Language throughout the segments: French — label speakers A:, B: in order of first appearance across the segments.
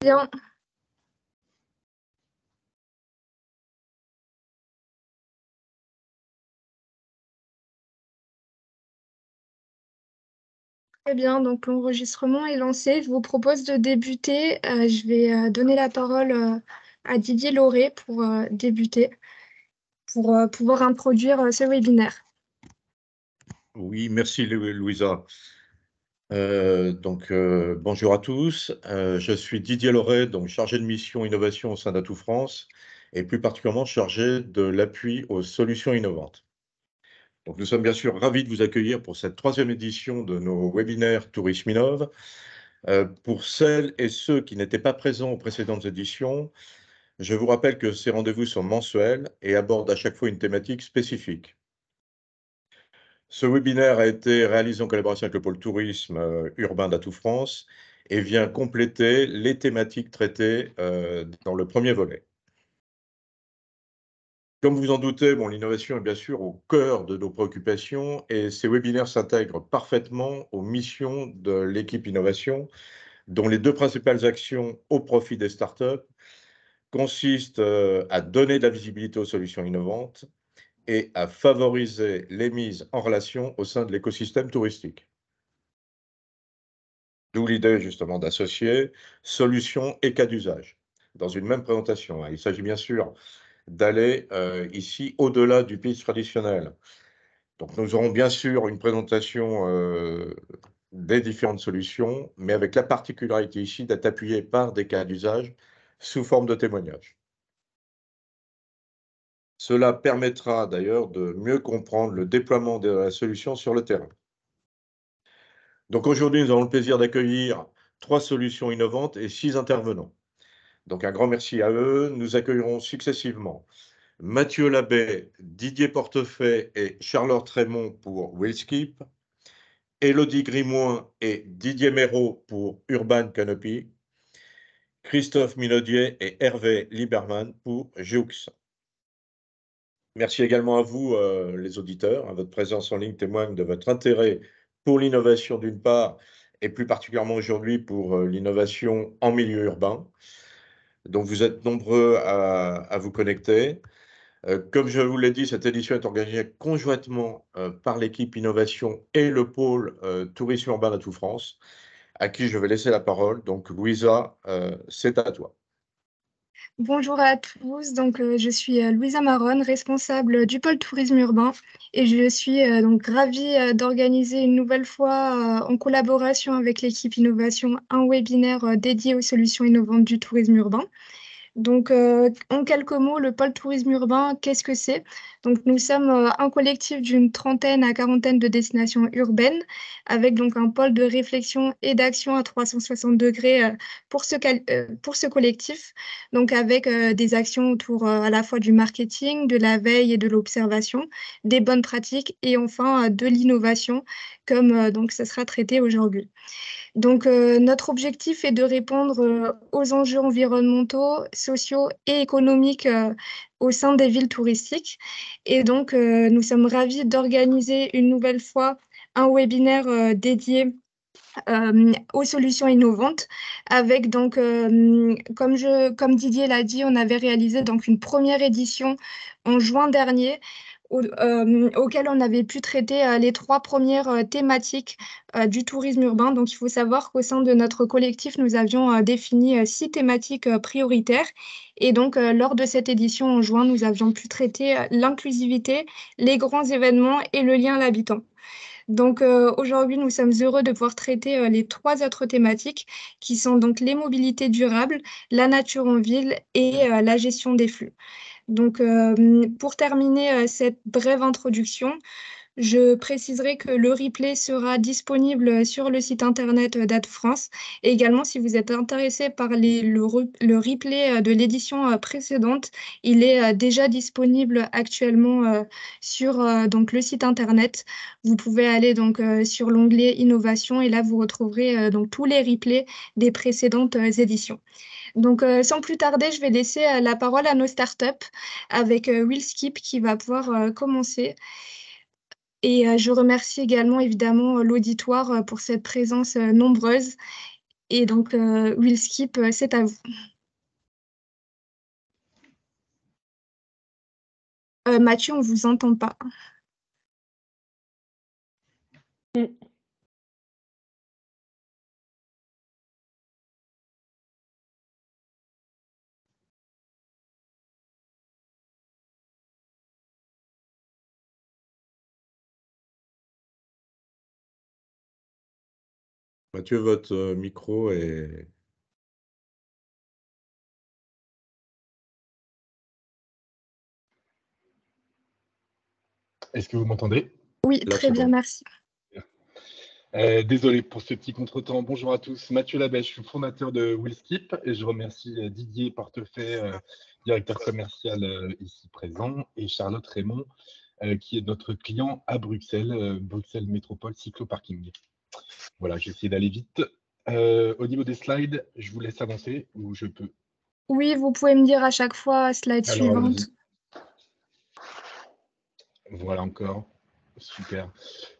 A: Bien. Très bien, donc l'enregistrement est lancé. Je vous propose de débuter. Je vais donner la parole à Didier Lauré pour débuter, pour pouvoir introduire ce webinaire.
B: Oui, merci Louisa. Bonjour à tous. Je suis Didier Loret, donc chargé de mission innovation au sein d'Atout France et plus particulièrement chargé de l'appui aux solutions innovantes. Donc, nous sommes bien sûr ravis de vous accueillir pour cette troisième édition de nos webinaires Tourisme Innove. Pour celles et ceux qui n'étaient pas présents aux précédentes éditions, je vous rappelle que ces rendez-vous sont mensuels et abordent à chaque fois une thématique spécifique. Ce webinaire a été réalisé en collaboration avec le pôle tourisme urbain d'Atout France et vient compléter les thématiques traitées dans le premier volet. Comme vous en doutez, l'innovation est bien sûr au cœur de nos préoccupations et ces webinaires s'intègrent parfaitement aux missions de l'équipe innovation, dont les deux principales actions au profit des startups consistent à donner de la visibilité aux solutions innovantes et à favoriser les mises en relation au sein de l'écosystème touristique. D'où l'idée justement d'associer solutions et cas d'usage dans une même présentation, hein. Il s'agit bien sûr d'aller ici au-delà du pitch traditionnel. Donc nous aurons bien sûr une présentation des différentes solutions, mais avec la particularité ici d'être appuyé par des cas d'usage sous forme de témoignages. Cela permettra d'ailleurs de mieux comprendre le déploiement de la solution sur le terrain. Donc aujourd'hui, nous avons le plaisir d'accueillir 3 solutions innovantes et 6 intervenants. Donc un grand merci à eux. Nous accueillerons successivement Mathieu Labbé, Didier Portefait et Charlotte Raymond pour Willskip, Élodie Grimoin et Didier Méraud pour Urban Canopy, Christophe Minaudier et Hervé Lieberman pour Jouxx. Merci également à vous, les auditeurs, hein. Votre présence en ligne témoigne de votre intérêt pour l'innovation d'une part, et plus particulièrement aujourd'hui pour l'innovation en milieu urbain. Donc vous êtes nombreux à vous connecter. Comme je vous l'ai dit, cette édition est organisée conjointement par l'équipe innovation et le pôle tourisme urbain d'Atout France, à qui je vais laisser la parole. Donc Louisa, c'est à toi.
A: Bonjour à tous, donc je suis Louisa Maronne, responsable du pôle tourisme urbain et je suis donc ravie d'organiser une nouvelle fois en collaboration avec l'équipe innovation un webinaire dédié aux solutions innovantes du tourisme urbain. Donc, en quelques mots, le pôle tourisme urbain, qu'est-ce que c'est? Donc, nous sommes un collectif d'une trentaine à quarantaine de destinations urbaines, avec donc un pôle de réflexion et d'action à 360 degrés pour ce collectif. Donc, avec des actions autour à la fois du marketing, de la veille et de l'observation, des bonnes pratiques et enfin de l'innovation, comme donc ça sera traité aujourd'hui. Donc, notre objectif est de répondre aux enjeux environnementaux, sociaux et économiques au sein des villes touristiques. Et donc, nous sommes ravis d'organiser une nouvelle fois un webinaire dédié aux solutions innovantes avec donc comme Didier l'a dit, on avait réalisé donc une première édition en juin dernier auquel on avait pu traiter les trois premières thématiques du tourisme urbain. Donc il faut savoir qu'au sein de notre collectif, nous avions défini 6 thématiques prioritaires et donc lors de cette édition en juin, nous avions pu traiter l'inclusivité, les grands événements et le lien à l'habitant. Donc aujourd'hui, nous sommes heureux de pouvoir traiter les trois autres thématiques qui sont donc les mobilités durables, la nature en ville et la gestion des flux. Donc pour terminer cette brève introduction, je préciserai que le replay sera disponible sur le site internet d'Ad France. Et également, si vous êtes intéressé par le replay de l'édition précédente, il est déjà disponible actuellement sur donc le site internet. Vous pouvez aller donc sur l'onglet Innovation et là, vous retrouverez donc tous les replays des précédentes éditions. Donc, sans plus tarder, je vais laisser la parole à nos startups avec Willskip qui va pouvoir commencer. Et je remercie également évidemment l'auditoire pour cette présence nombreuse. Et donc, Willskip, c'est à vous. Mathieu, on vous entend pas.
B: Mathieu, votre micro est...
C: Est-ce que vous m'entendez?
A: Oui,
B: Là,
A: très
B: c'est
A: bien,
B: bon.
A: merci.
C: Désolé pour ce petit contretemps. Bonjour à tous. Mathieu Labèche, je suis fondateur de Willskip et je remercie Didier Portefeuille, directeur commercial ici présent, et Charlotte Raymond, qui est notre client à Bruxelles, Bruxelles Métropole Cycloparking. Voilà, j'ai essayé d'aller vite. Au niveau des slides, je vous laisse avancer ou je peux?
A: Oui, vous pouvez me dire à chaque fois, slide
C: Alors,
A: suivante.
C: voilà encore. Super.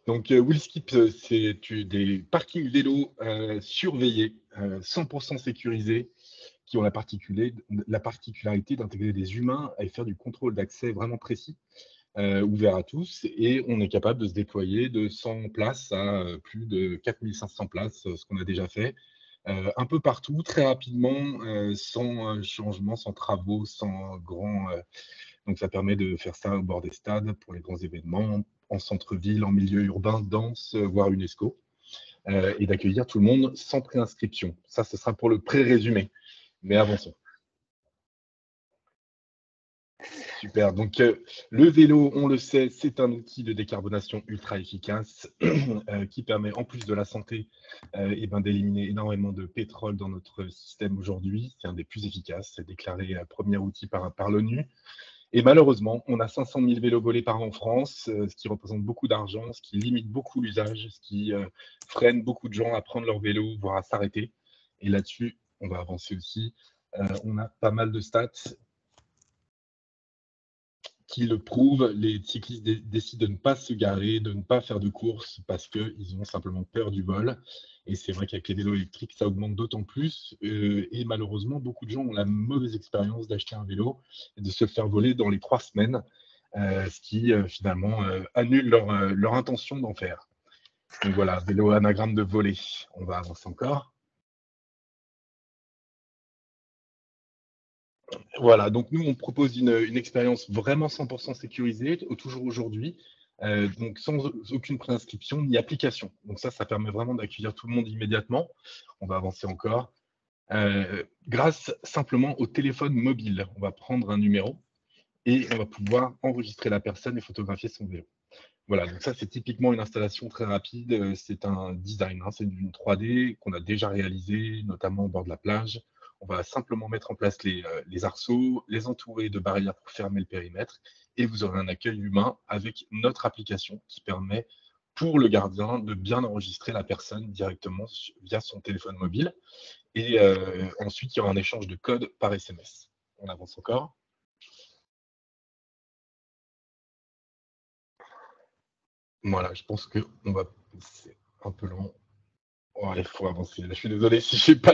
C: Donc, Willskip, c'est des parkings vélos surveillés, 100% sécurisés, qui ont la particularité d'intégrer des humains et faire du contrôle d'accès vraiment précis, ouvert à tous. Et on est capable de se déployer de 100 places à plus de 4500 places, ce qu'on a déjà fait, un peu partout, très rapidement, sans changement, sans travaux, sans grands... donc, ça permet de faire ça au bord des stades pour les grands événements, en centre-ville, en milieu urbain, dense, voire UNESCO, et d'accueillir tout le monde sans préinscription. Ça, ce sera pour le pré-résumé. Mais avançons. Super. Donc, le vélo, on le sait, c'est un outil de décarbonation ultra efficace qui permet, en plus de la santé, d'éliminer énormément de pétrole dans notre système aujourd'hui. C'est un des plus efficaces. C'est déclaré premier outil par l'ONU. Et malheureusement, on a 500 000 vélos volés par an en France, ce qui représente beaucoup d'argent, ce qui limite beaucoup l'usage, ce qui freine beaucoup de gens à prendre leur vélo, voire à s'arrêter. Et là-dessus, on va avancer aussi. On a pas mal de stats qui le prouvent. Les cyclistes décident de ne pas se garer, de ne pas faire de courses parce qu'ils ont simplement peur du vol. Et c'est vrai qu'avec les vélos électriques, ça augmente d'autant plus. Et malheureusement, beaucoup de gens ont la mauvaise expérience d'acheter un vélo et de se le faire voler dans les 3 semaines, ce qui finalement annule leur intention d'en faire. Donc voilà, vélo anagramme de voler. On va avancer encore. Voilà, donc nous, on propose une expérience vraiment 100% sécurisée, toujours aujourd'hui, donc sans aucune préinscription ni application. Donc ça permet vraiment d'accueillir tout le monde immédiatement. On va avancer encore. Grâce simplement au téléphone mobile, on va prendre un numéro et on va pouvoir enregistrer la personne et photographier son vélo. Voilà, donc ça, c'est typiquement une installation très rapide. C'est un design, hein, c'est une 3D qu'on a déjà réalisé, notamment au bord de la plage. On va simplement mettre en place les arceaux, les entourer de barrières pour fermer le périmètre, et vous aurez un accueil humain avec notre application qui permet pour le gardien de bien enregistrer la personne directement via son téléphone mobile. Et ensuite, il y aura un échange de code par SMS. On avance encore. Voilà, je pense qu'on va... C'est un peu lent. Oh, il faut avancer. Je suis désolé, si je n'ai pas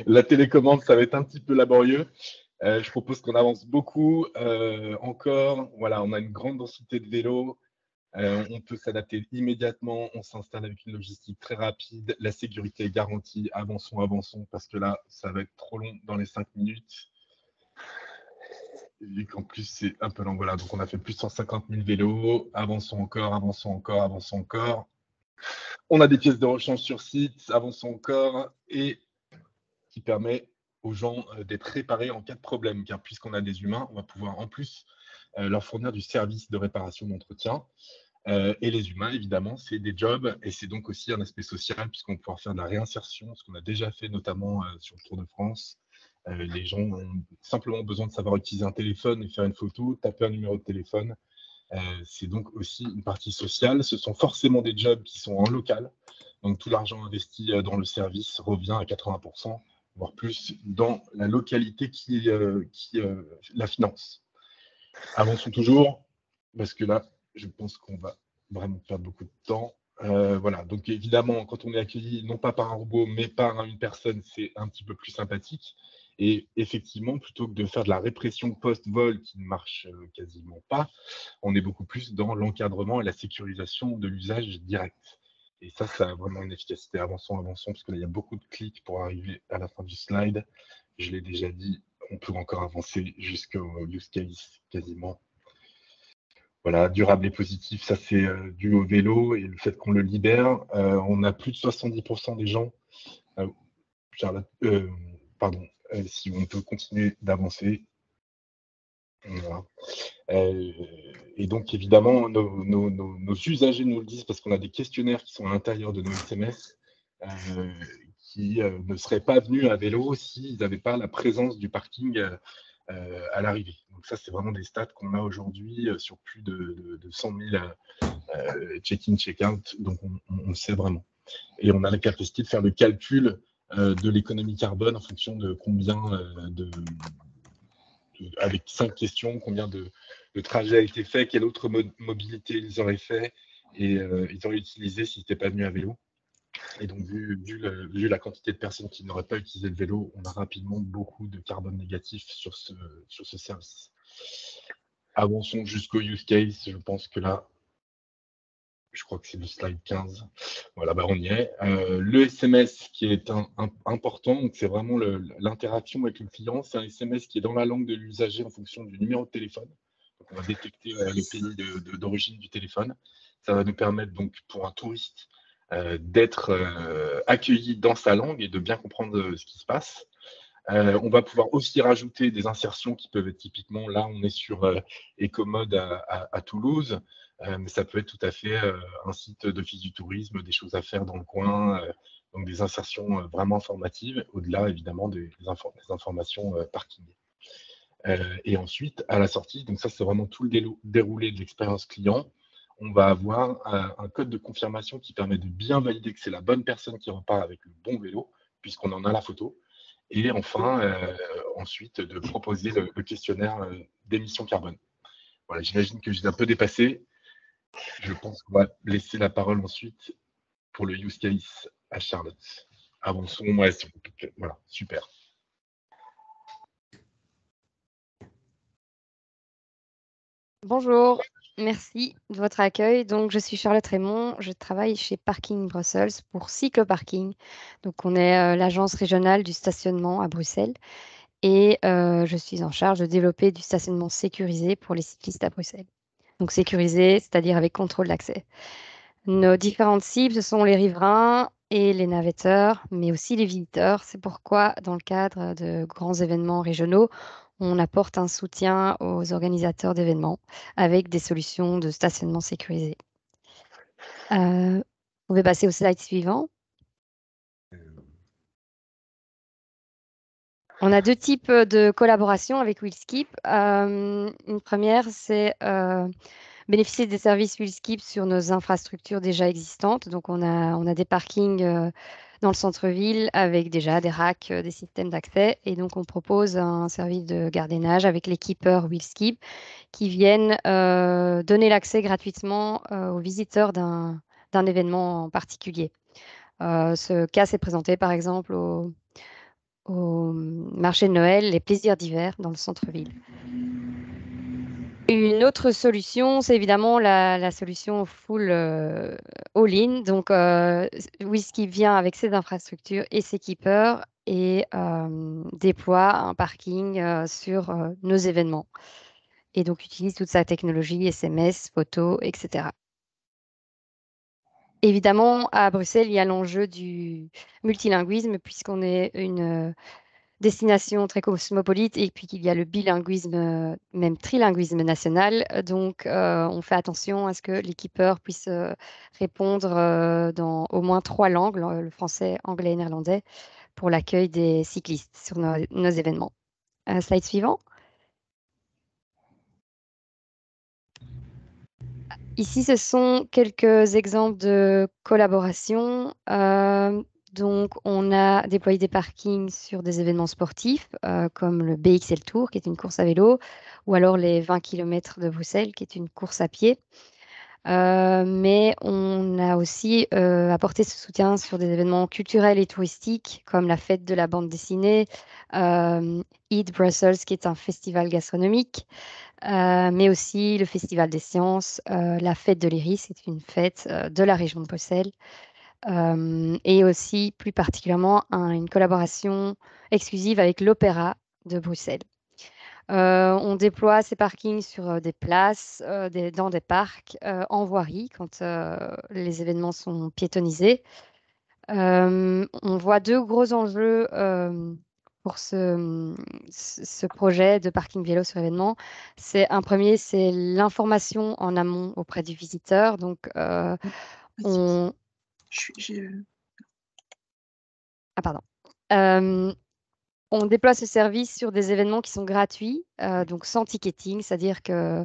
C: la télécommande, ça va être un petit peu laborieux. Je propose qu'on avance beaucoup encore. Voilà, on a une grande densité de vélos. On peut s'adapter immédiatement. On s'installe avec une logistique très rapide. La sécurité est garantie. Avançons, avançons, parce que là, ça va être trop long dans les 5 minutes. Vu qu'en plus, c'est un peu long. Voilà, donc on a fait plus de 150 000 vélos. Avançons encore, avançons encore, avançons encore. On a des pièces de rechange sur site, avançons encore, et qui permet aux gens d'être réparés en cas de problème, car puisqu'on a des humains, on va pouvoir en plus leur fournir du service de réparation d'entretien. Et les humains, évidemment, c'est des jobs, et c'est donc aussi un aspect social, puisqu'on va pouvoir faire de la réinsertion, ce qu'on a déjà fait notamment sur le Tour de France. Les gens ont simplement besoin de savoir utiliser un téléphone et faire une photo, taper un numéro de téléphone. C'est donc aussi une partie sociale. Ce sont forcément des jobs qui sont en local. Donc tout l'argent investi dans le service revient à 80%, voire plus, dans la localité qui la finance. Avançons toujours, parce que là, je pense qu'on va vraiment perdre beaucoup de temps. Voilà, donc évidemment, quand on est accueilli non pas par un robot, mais par une personne, c'est un petit peu plus sympathique. Et effectivement, plutôt que de faire de la répression post-vol qui ne marche quasiment pas, on est beaucoup plus dans l'encadrement et la sécurisation de l'usage direct. Et ça a vraiment une efficacité. Avançons, parce que là, il y a beaucoup de clics pour arriver à la fin du slide. Je l'ai déjà dit, on peut encore avancer jusqu'au use case quasiment. Voilà, durable et positif, ça c'est dû au vélo et le fait qu'on le libère. On a plus de 70% des gens. Charlotte, pardon, si on peut continuer d'avancer. Voilà. Et donc évidemment, nos usagers nous le disent parce qu'on a des questionnaires qui sont à l'intérieur de nos SMS qui ne seraient pas venus à vélo s'ils n'avaient pas la présence du parking à l'arrivée. Donc ça, c'est vraiment des stats qu'on a aujourd'hui sur plus de 100 000 check-in, check-out, donc on le sait vraiment. Et on a la capacité de faire le calcul de l'économie carbone en fonction de combien avec 5 questions, combien de trajets a été fait, quelle autre mobilité ils auraient fait et ils auraient utilisé s'ils n'étaient pas venus à vélo. Et donc, vu la quantité de personnes qui n'auraient pas utilisé le vélo, on a rapidement beaucoup de carbone négatif sur ce service. Avançons jusqu'au use case. Je pense que là, je crois que c'est le slide 15. Voilà, on y est. Le SMS qui est important, donc c'est vraiment l'interaction avec le client. C'est un SMS qui est dans la langue de l'usager en fonction du numéro de téléphone. Donc, on va détecter le pays d'origine du téléphone. Ça va nous permettre, donc, pour un touriste, d'être accueilli dans sa langue et de bien comprendre ce qui se passe. On va pouvoir aussi rajouter des insertions qui peuvent être typiquement, là on est sur Ecomode à Toulouse, mais ça peut être tout à fait un site d'office du tourisme, des choses à faire dans le coin, donc des insertions vraiment informatives, au-delà évidemment des informations parking. Et ensuite, à la sortie, donc ça c'est vraiment tout le déroulé de l'expérience client, on va avoir un code de confirmation qui permet de bien valider que c'est la bonne personne qui repart avec le bon vélo, puisqu'on en a la photo. Et enfin, ensuite, de proposer le questionnaire d'émission carbone. Voilà, j'imagine que j'ai un peu dépassé. Je pense qu'on va laisser la parole ensuite pour le use case à Charlotte. Avançons, voilà, super.
D: Bonjour, merci de votre accueil. Donc, je suis Charlotte Raymond, je travaille chez Parking Brussels pour Cycloparking. Donc, on est l'agence régionale du stationnement à Bruxelles et je suis en charge de développer du stationnement sécurisé pour les cyclistes à Bruxelles. Donc, sécurisé, c'est-à-dire avec contrôle d'accès. Nos différentes cibles, ce sont les riverains et les navetteurs, mais aussi les visiteurs. C'est pourquoi, dans le cadre de grands événements régionaux, on apporte un soutien aux organisateurs d'événements avec des solutions de stationnement sécurisé. Vous pouvez passer au slide suivant. On a deux types de collaboration avec WheelSkip. Une première, c'est bénéficier des services WheelSkip sur nos infrastructures déjà existantes. Donc, on a des parkings dans le centre-ville avec déjà des racks, des systèmes d'accès. Et donc, on propose un service de gardiennage avec les keepers WheelSkip qui viennent donner l'accès gratuitement aux visiteurs d'un événement en particulier. Ce cas s'est présenté, par exemple, au marché de Noël, les plaisirs d'hiver dans le centre-ville. Une autre solution, c'est évidemment la solution full all-in. Donc, Whisky vient avec ses infrastructures et ses keepers et déploie un parking sur nos événements. Et donc, utilise toute sa technologie, SMS, photos, etc. Évidemment, à Bruxelles, il y a l'enjeu du multilinguisme puisqu'on est une destination très cosmopolite et puis qu'il y a le bilinguisme, même trilinguisme national. Donc, on fait attention à ce que les keepers puissent répondre dans au moins 3 langues, le français, anglais et néerlandais, pour l'accueil des cyclistes sur nos événements. Slide suivant. Ici, ce sont quelques exemples de collaboration. Donc, on a déployé des parkings sur des événements sportifs comme le BXL Tour, qui est une course à vélo, ou alors les 20 km de Bruxelles, qui est une course à pied. Mais on a aussi apporté ce soutien sur des événements culturels et touristiques, comme la fête de la bande dessinée, Eat Brussels, qui est un festival gastronomique, mais aussi le Festival des sciences, la fête de l'Iris, qui est une fête de la région de Bruxelles, et aussi plus particulièrement une collaboration exclusive avec l'Opéra de Bruxelles. On déploie ces parkings sur des places, dans des parcs, en voirie, quand les événements sont piétonnisés. On voit deux gros enjeux pour ce projet de parking vélo sur événement. Un premier, c'est l'information en amont auprès du visiteur. Donc, on... Ah, pardon. On déploie ce service sur des événements qui sont gratuits, donc sans ticketing, c'est-à-dire que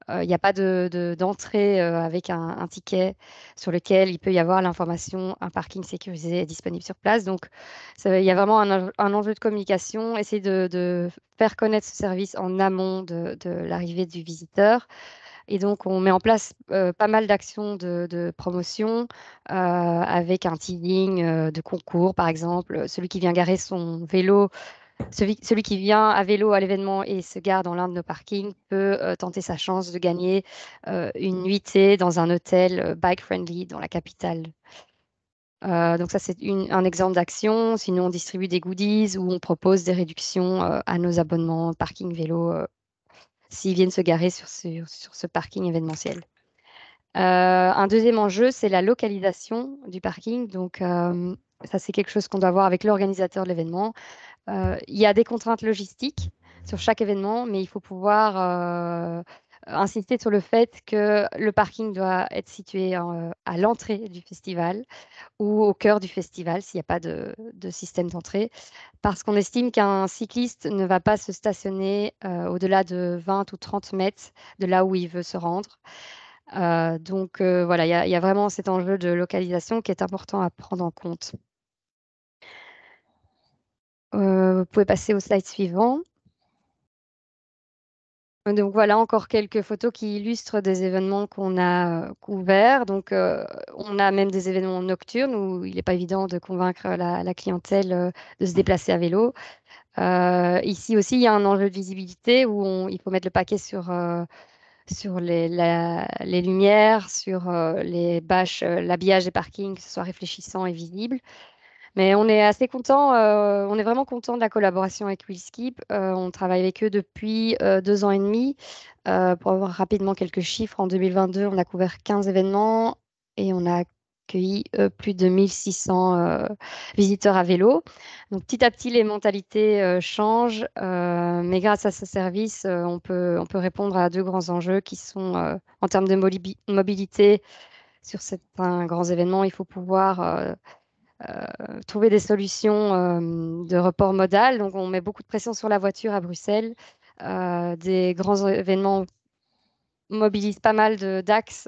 D: il n'y a pas d'entrée avec un ticket sur lequel il peut y avoir l'information, un parking sécurisé est disponible sur place. Donc, il y a vraiment un enjeu de communication, essayer de faire connaître ce service en amont de l'arrivée du visiteur. Et donc, on met en place pas mal d'actions de promotion avec un teasing de concours, par exemple. Celui qui vient garer son vélo, celui qui vient à vélo à l'événement et se gare dans l'un de nos parkings peut tenter sa chance de gagner une nuitée dans un hôtel bike-friendly dans la capitale. Donc ça, c'est un exemple d'action. Sinon, on distribue des goodies ou on propose des réductions à nos abonnements parking vélo s'ils viennent se garer sur ce parking événementiel. Un deuxième enjeu, c'est la localisation du parking. Donc, ça, c'est quelque chose qu'on doit voir avec l'organisateur de l'événement. Il y a des contraintes logistiques sur chaque événement, mais il faut pouvoir insister sur le fait que le parking doit être situé à l'entrée du festival ou au cœur du festival s'il n'y a pas de système d'entrée, parce qu'on estime qu'un cycliste ne va pas se stationner au-delà de 20 ou 30 mètres de là où il veut se rendre. Donc voilà, il y a vraiment cet enjeu de localisation qui est important à prendre en compte. Vous pouvez passer au slide suivant. Donc voilà encore quelques photos qui illustrent des événements qu'on a couverts. Donc on a même des événements nocturnes où il n'est pas évident de convaincre la clientèle de se déplacer à vélo. Ici aussi, il y a un enjeu de visibilité où il faut mettre le paquet sur les lumières, sur les bâches, l'habillage des parkings, que ce soit réfléchissant et visible. Mais on est assez content, on est vraiment content de la collaboration avec Willskip. On travaille avec eux depuis 2 ans et demi. Pour avoir rapidement quelques chiffres, en 2022, on a couvert 15 événements et on a accueilli plus de 1600 visiteurs à vélo. Donc petit à petit, les mentalités changent, mais grâce à ce service, on peut répondre à deux grands enjeux qui sont en termes de mobilité. Sur certains grands événements, il faut pouvoir trouver des solutions de report modal. Donc, on met beaucoup de pression sur la voiture à Bruxelles. Des grands événements mobilisent pas mal d'axes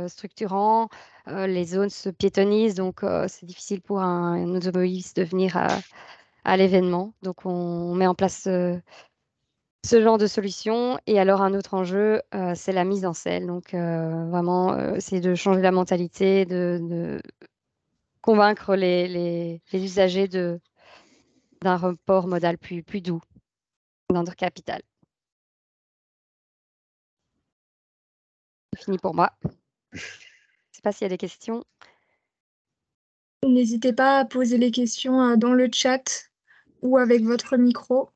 D: structurants. Les zones se piétonnisent, donc c'est difficile pour un automobiliste de venir à l'événement. Donc, on met en place ce genre de solution. Et alors, un autre enjeu, c'est la mise en selle. Donc, vraiment, c'est de changer la mentalité, de convaincre les usagers d'un report modal plus doux dans notre capitale. C'est fini pour moi. Je ne sais pas s'il y a des questions.
A: N'hésitez pas à poser les questions dans le chat ou avec votre micro.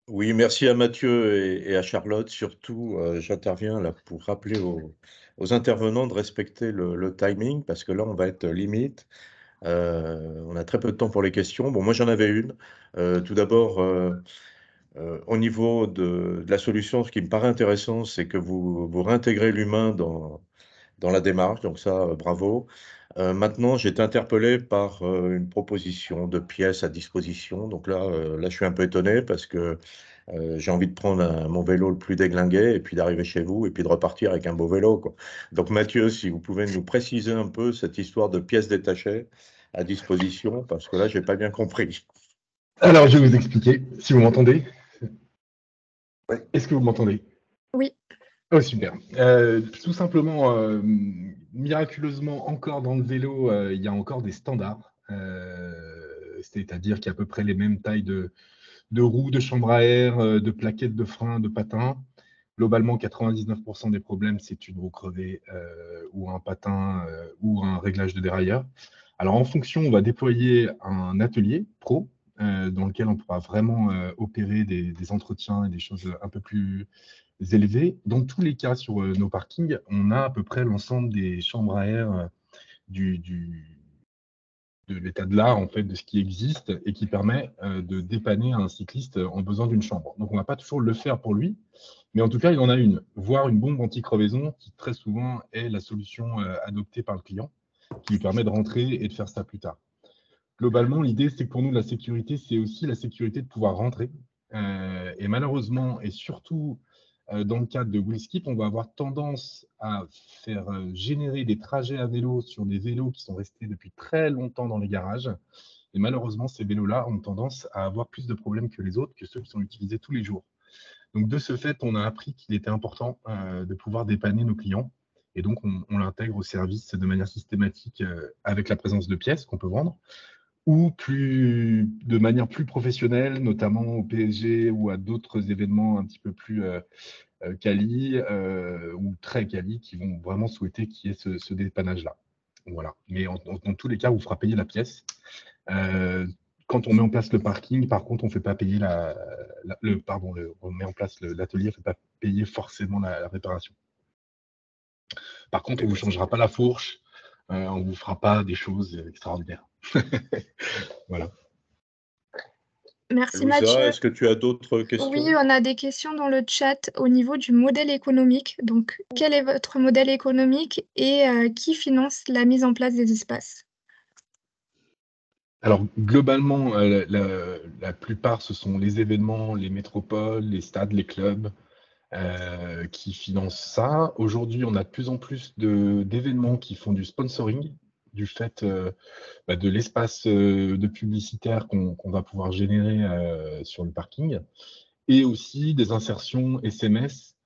B: Oui, merci à Mathieu et à Charlotte. Surtout, j'interviens là pour rappeler aux intervenants de respecter le timing parce que là, on va être limite. On a très peu de temps pour les questions. Bon, moi, j'en avais une. Tout d'abord, au niveau de la solution, ce qui me paraît intéressant, c'est que vous réintégrez l'humain dans la démarche. Donc ça, bravo. Maintenant, j'ai été interpellé par une proposition de pièces à disposition. Donc là, je suis un peu étonné parce que j'ai envie de prendre mon vélo le plus déglingué et puis d'arriver chez vous et puis de repartir avec un beau vélo, quoi. Donc Mathieu, si vous pouvez nous préciser un peu cette histoire de pièces détachées à disposition, parce que là, j'ai pas bien compris.
C: Alors, je vais vous expliquer, si vous m'entendez. Est-ce que vous m'entendez?
A: Oui.
C: Oh, super. Tout simplement, miraculeusement, encore dans le vélo, il y a encore des standards. C'est-à-dire qu'il y a à peu près les mêmes tailles de roues, de chambres à air, de plaquettes de frein, de patins. Globalement, 99% des problèmes, c'est une roue crevée ou un patin ou un réglage de dérailleur. Alors, en fonction, on va déployer un atelier pro dans lequel on pourra vraiment opérer des entretiens et des choses un peu plus élevées. Dans tous les cas, sur nos parkings, on a à peu près l'ensemble des chambres à air de l'état de l'art, en fait, de ce qui existe et qui permet de dépanner un cycliste en besoin d'une chambre. Donc, on ne va pas toujours le faire pour lui, mais en tout cas, il en a une, voire une bombe anti-crevaison qui très souvent est la solution adoptée par le client, qui lui permet de rentrer et de faire ça plus tard. Globalement, l'idée, c'est que pour nous, la sécurité, c'est aussi la sécurité de pouvoir rentrer. Et malheureusement, et surtout dans le cadre de WheelSkip, on va avoir tendance à faire générer des trajets à vélo sur des vélos qui sont restés depuis très longtemps dans les garages. Et malheureusement, ces vélos-là ont tendance à avoir plus de problèmes que les autres, que ceux qui sont utilisés tous les jours. Donc, de ce fait, on a appris qu'il était important de pouvoir dépanner nos clients. Et donc, on l'intègre au service de manière systématique avec la présence de pièces qu'on peut vendre ou de manière plus professionnelle, notamment au PSG ou à d'autres événements un petit peu plus quali ou très quali qui vont vraiment souhaiter qu'il y ait ce dépannage-là. Voilà. Mais dans tous les cas, on vous fera payer la pièce. Quand on met en place le parking, par contre, on ne fait pas payer on met en place l'atelier, on ne fait pas payer forcément la réparation. Par contre, on ne vous changera pas la fourche, on ne vous fera pas des choses extraordinaires. Voilà.
A: Merci
B: Louisa,
A: Mathieu.
B: est-ce que tu as d'autres questions?
A: Oui, on a des questions dans le chat au niveau du modèle économique. Donc, quel est votre modèle économique et qui finance la mise en place des espaces?
C: Alors, globalement, la plupart, ce sont les événements, les métropoles, les stades, les clubs qui financent ça. Aujourd'hui, on a de plus en plus d'événements qui font du sponsoring, du fait de l'espace de publicitaire qu'on va pouvoir générer sur le parking, et aussi des insertions SMS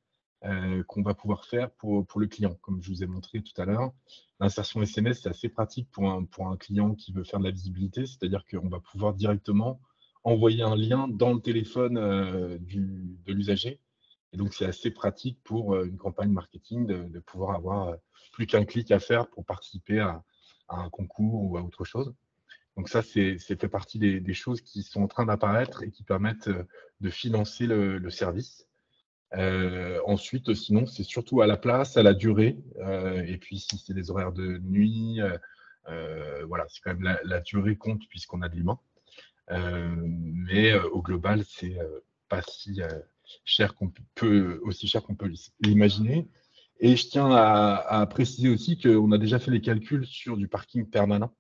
C: qu'on va pouvoir faire pour le client. Comme je vous ai montré tout à l'heure, l'insertion SMS, c'est assez pratique pour un client qui veut faire de la visibilité, c'est-à-dire qu'on va pouvoir directement envoyer un lien dans le téléphone de l'usager. Et donc, c'est assez pratique pour une campagne marketing de pouvoir avoir plus qu'un clic à faire pour participer à un concours ou à autre chose. Donc ça, c'est fait partie des choses qui sont en train d'apparaître et qui permettent de financer le service. Ensuite, sinon, c'est surtout à la place, à la durée. Et puis, si c'est des horaires de nuit, voilà, c'est quand même la durée compte puisqu'on a de l'humain. Mais au global, c'est pas si cher aussi cher qu'on peut l'imaginer. Et je tiens à préciser aussi qu'on a déjà fait les calculs sur du parking permanent.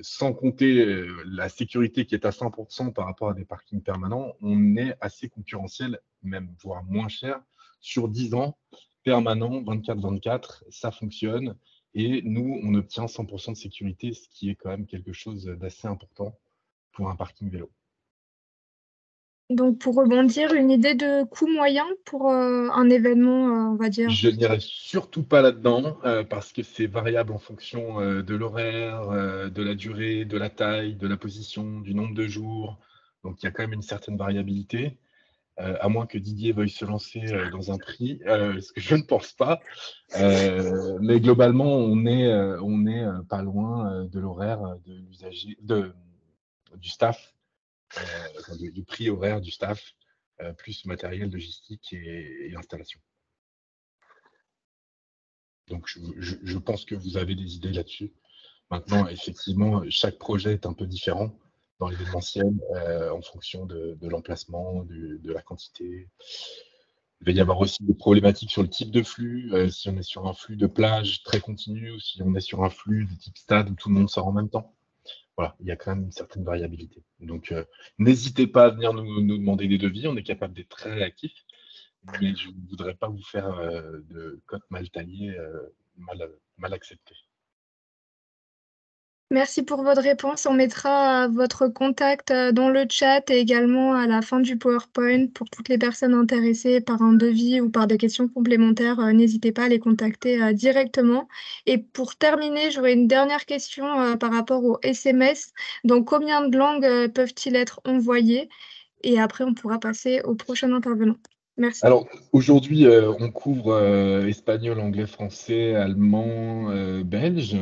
C: Sans compter la sécurité qui est à 100% par rapport à des parkings permanents, on est assez concurrentiel, même voire moins cher, sur 10 ans, permanent, 24/24, ça fonctionne. Et nous, on obtient 100% de sécurité, ce qui est quand même quelque chose d'assez important pour un parking vélo.
A: Donc, pour rebondir, une idée de coût moyen pour un événement, on va dire.
C: Je n'irai surtout pas là-dedans parce que c'est variable en fonction de l'horaire, de la durée, de la taille, de la position, du nombre de jours. Donc, il y a quand même une certaine variabilité, à moins que Didier veuille se lancer dans un prix, ce que je ne pense pas. Mais globalement, on est pas loin de l'horaire de l'usager, du staff, du prix horaire du staff, plus matériel, logistique et installation. Donc, je pense que vous avez des idées là-dessus. Maintenant, effectivement, chaque projet est un peu différent dans l'événementiel en fonction de l'emplacement, de la quantité. Il va y avoir aussi des problématiques sur le type de flux. Si on est sur un flux de plage très continu ou si on est sur un flux de type stade où tout le monde sort en même temps. Voilà, il y a quand même une certaine variabilité. Donc, n'hésitez pas à venir nous demander des devis. On est capable d'être très réactifs. Mais je ne voudrais pas vous faire de cotes mal taillées, mal acceptées.
A: Merci pour votre réponse. On mettra votre contact dans le chat et également à la fin du PowerPoint pour toutes les personnes intéressées par un devis ou par des questions complémentaires. N'hésitez pas à les contacter directement. Et pour terminer, j'aurais une dernière question par rapport au SMS. Donc, combien de langues peuvent-ils être envoyées? Et après, on pourra passer au prochain intervenant. Merci.
C: Alors, aujourd'hui, on couvre espagnol, anglais, français, allemand, belge.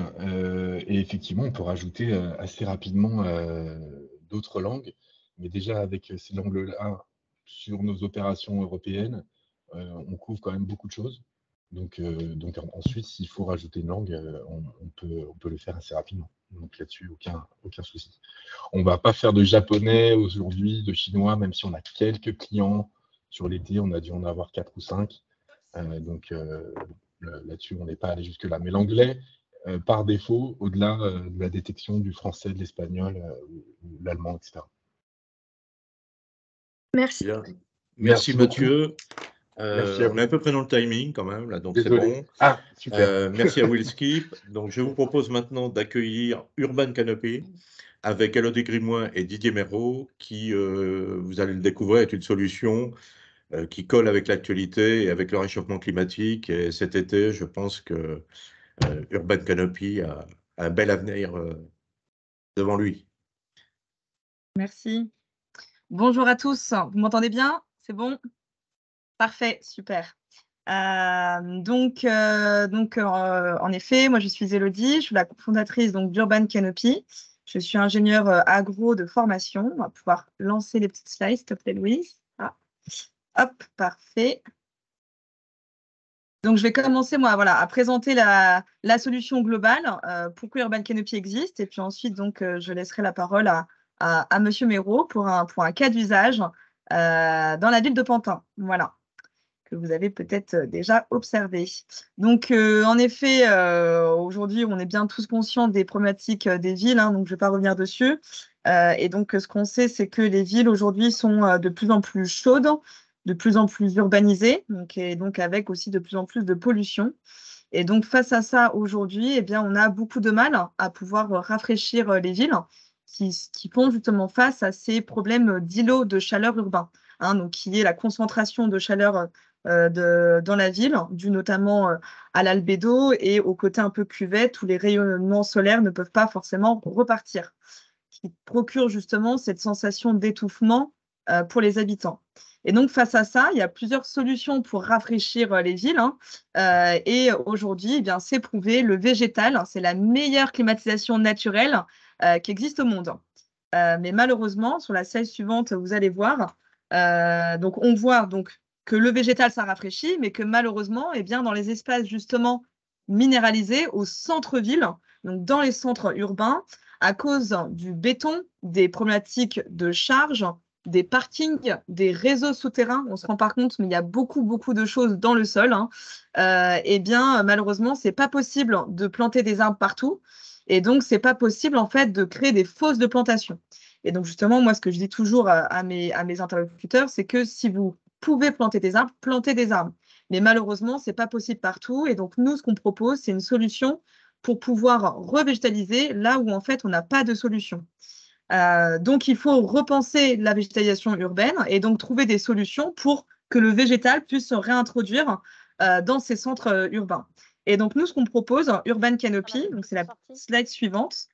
C: Et effectivement, on peut rajouter assez rapidement d'autres langues. Mais déjà, avec ces langues-là, sur nos opérations européennes, on couvre quand même beaucoup de choses. Donc ensuite, s'il faut rajouter une langue, on peut le faire assez rapidement. Donc là-dessus, aucun souci. On ne va pas faire de japonais aujourd'hui, de chinois, même si on a quelques clients. Sur l'été, on a dû en avoir 4 ou 5. Donc là-dessus, on n'est pas allé jusque-là. Mais l'anglais, par défaut, au-delà de la détection du français, de l'espagnol ou l'allemand, etc.
A: Merci.
B: Bien.
C: Merci beaucoup.
B: Mathieu.
C: Merci à
B: On est à peu près dans le timing quand même, là, donc c'est
C: Désolé.
B: bon.
C: Ah, super.
B: Merci à Willskip. Donc, je vous propose maintenant d'accueillir Urban Canopy avec Elodie Grimois et Didier Méraud, qui, vous allez le découvrir, est une solution qui colle avec l'actualité et avec le réchauffement climatique. Et cet été, je pense que Urban Canopy a un bel avenir devant lui.
E: Merci. Bonjour à tous. Vous m'entendez bien? C'est bon? Parfait, super. En effet, moi je suis Elodie, je suis la cofondatrice d'Urban Canopy. Je suis ingénieure agro de formation. On va pouvoir lancer les petites slides, s'il te plaît, Louise. Ah. Hop, parfait. Donc, je vais commencer, moi, voilà, à présenter la solution globale, pourquoi Urban Canopy existe. Et puis ensuite, donc, je laisserai la parole à Monsieur Méraud pour un cas d'usage dans la ville de Pantin. Voilà, que vous avez peut-être déjà observé. Donc, en effet, aujourd'hui, on est bien tous conscients des problématiques des villes, hein, donc je ne vais pas revenir dessus. Et donc, ce qu'on sait, c'est que les villes aujourd'hui sont de plus en plus chaudes, de plus en plus urbanisées, et donc avec aussi de plus en plus de pollution. Et donc, face à ça, aujourd'hui, eh bien, on a beaucoup de mal à pouvoir rafraîchir les villes qui font justement face à ces problèmes d'îlots de chaleur urbains, hein, donc qui est la concentration de chaleur dans la ville, dû notamment à l'albédo et au côté un peu cuvette où les rayonnements solaires ne peuvent pas forcément repartir, qui procure justement cette sensation d'étouffement pour les habitants. Et donc, face à ça, il y a plusieurs solutions pour rafraîchir les villes, hein. Et aujourd'hui, eh bien, c'est prouvé, le végétal, c'est la meilleure climatisation naturelle qui existe au monde. Mais malheureusement, sur la slide suivante, vous allez voir, donc on voit donc que le végétal, ça rafraîchit, mais que malheureusement, eh bien, dans les espaces justement minéralisés au centre-ville, donc dans les centres urbains, à cause du béton, des problématiques de charge, des parkings, des réseaux souterrains, on se rend pas compte, mais il y a beaucoup, beaucoup de choses dans le sol, hein. Eh bien, malheureusement, c'est pas possible de planter des arbres partout. Et donc, c'est pas possible, en fait, de créer des fosses de plantation. Et donc, justement, moi, ce que je dis toujours à mes interlocuteurs, c'est que si vous pouvez planter des arbres, plantez des arbres. Mais malheureusement, c'est pas possible partout. Et donc, nous, ce qu'on propose, c'est une solution pour pouvoir revégétaliser là où, en fait, on n'a pas de solution. Donc, il faut repenser la végétalisation urbaine et donc trouver des solutions pour que le végétal puisse se réintroduire dans ces centres urbains. Et donc, nous, ce qu'on propose, Urban Canopy, donc c'est la slide suivante.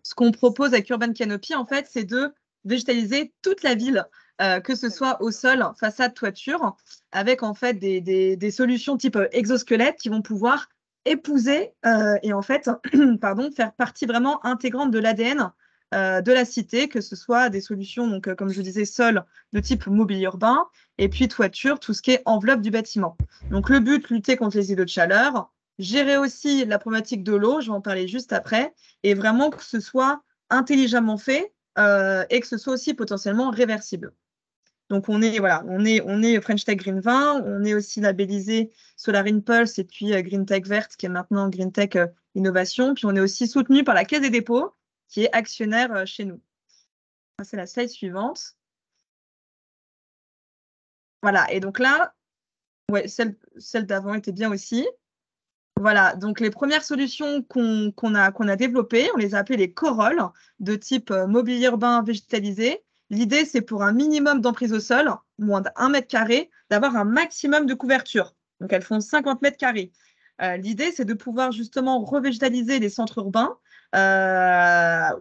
E: Ce qu'on propose avec Urban Canopy, en fait, c'est de végétaliser toute la ville, que ce soit au sol, façade, toiture, avec en fait des solutions type exosquelette qui vont pouvoir épouser et en fait, pardon, faire partie vraiment intégrante de l'ADN de la cité, que ce soit des solutions, donc comme je disais, sol de type mobilier urbain, et puis toiture, tout ce qui est enveloppe du bâtiment. Donc le but, lutter contre les îlots de chaleur, gérer aussi la problématique de l'eau, je vais en parler juste après, et vraiment que ce soit intelligemment fait et que ce soit aussi potentiellement réversible. Donc on est French Tech Green 20, on est aussi labellisé Solar Impulse et puis Green Tech Verte qui est maintenant Green Tech Innovation, puis on est aussi soutenu par la Caisse des dépôts qui est actionnaire chez nous. C'est la slide suivante. Voilà, et donc là, ouais, celle d'avant était bien aussi. Voilà, donc les premières solutions qu'on a développées, on les a appelées les corolles de type mobilier urbain végétalisé. L'idée, c'est pour un minimum d'emprise au sol, moins d'1 mètre carré, d'avoir un maximum de couverture. Donc elles font 50 mètres carrés. L'idée, c'est de pouvoir justement revégétaliser les centres urbains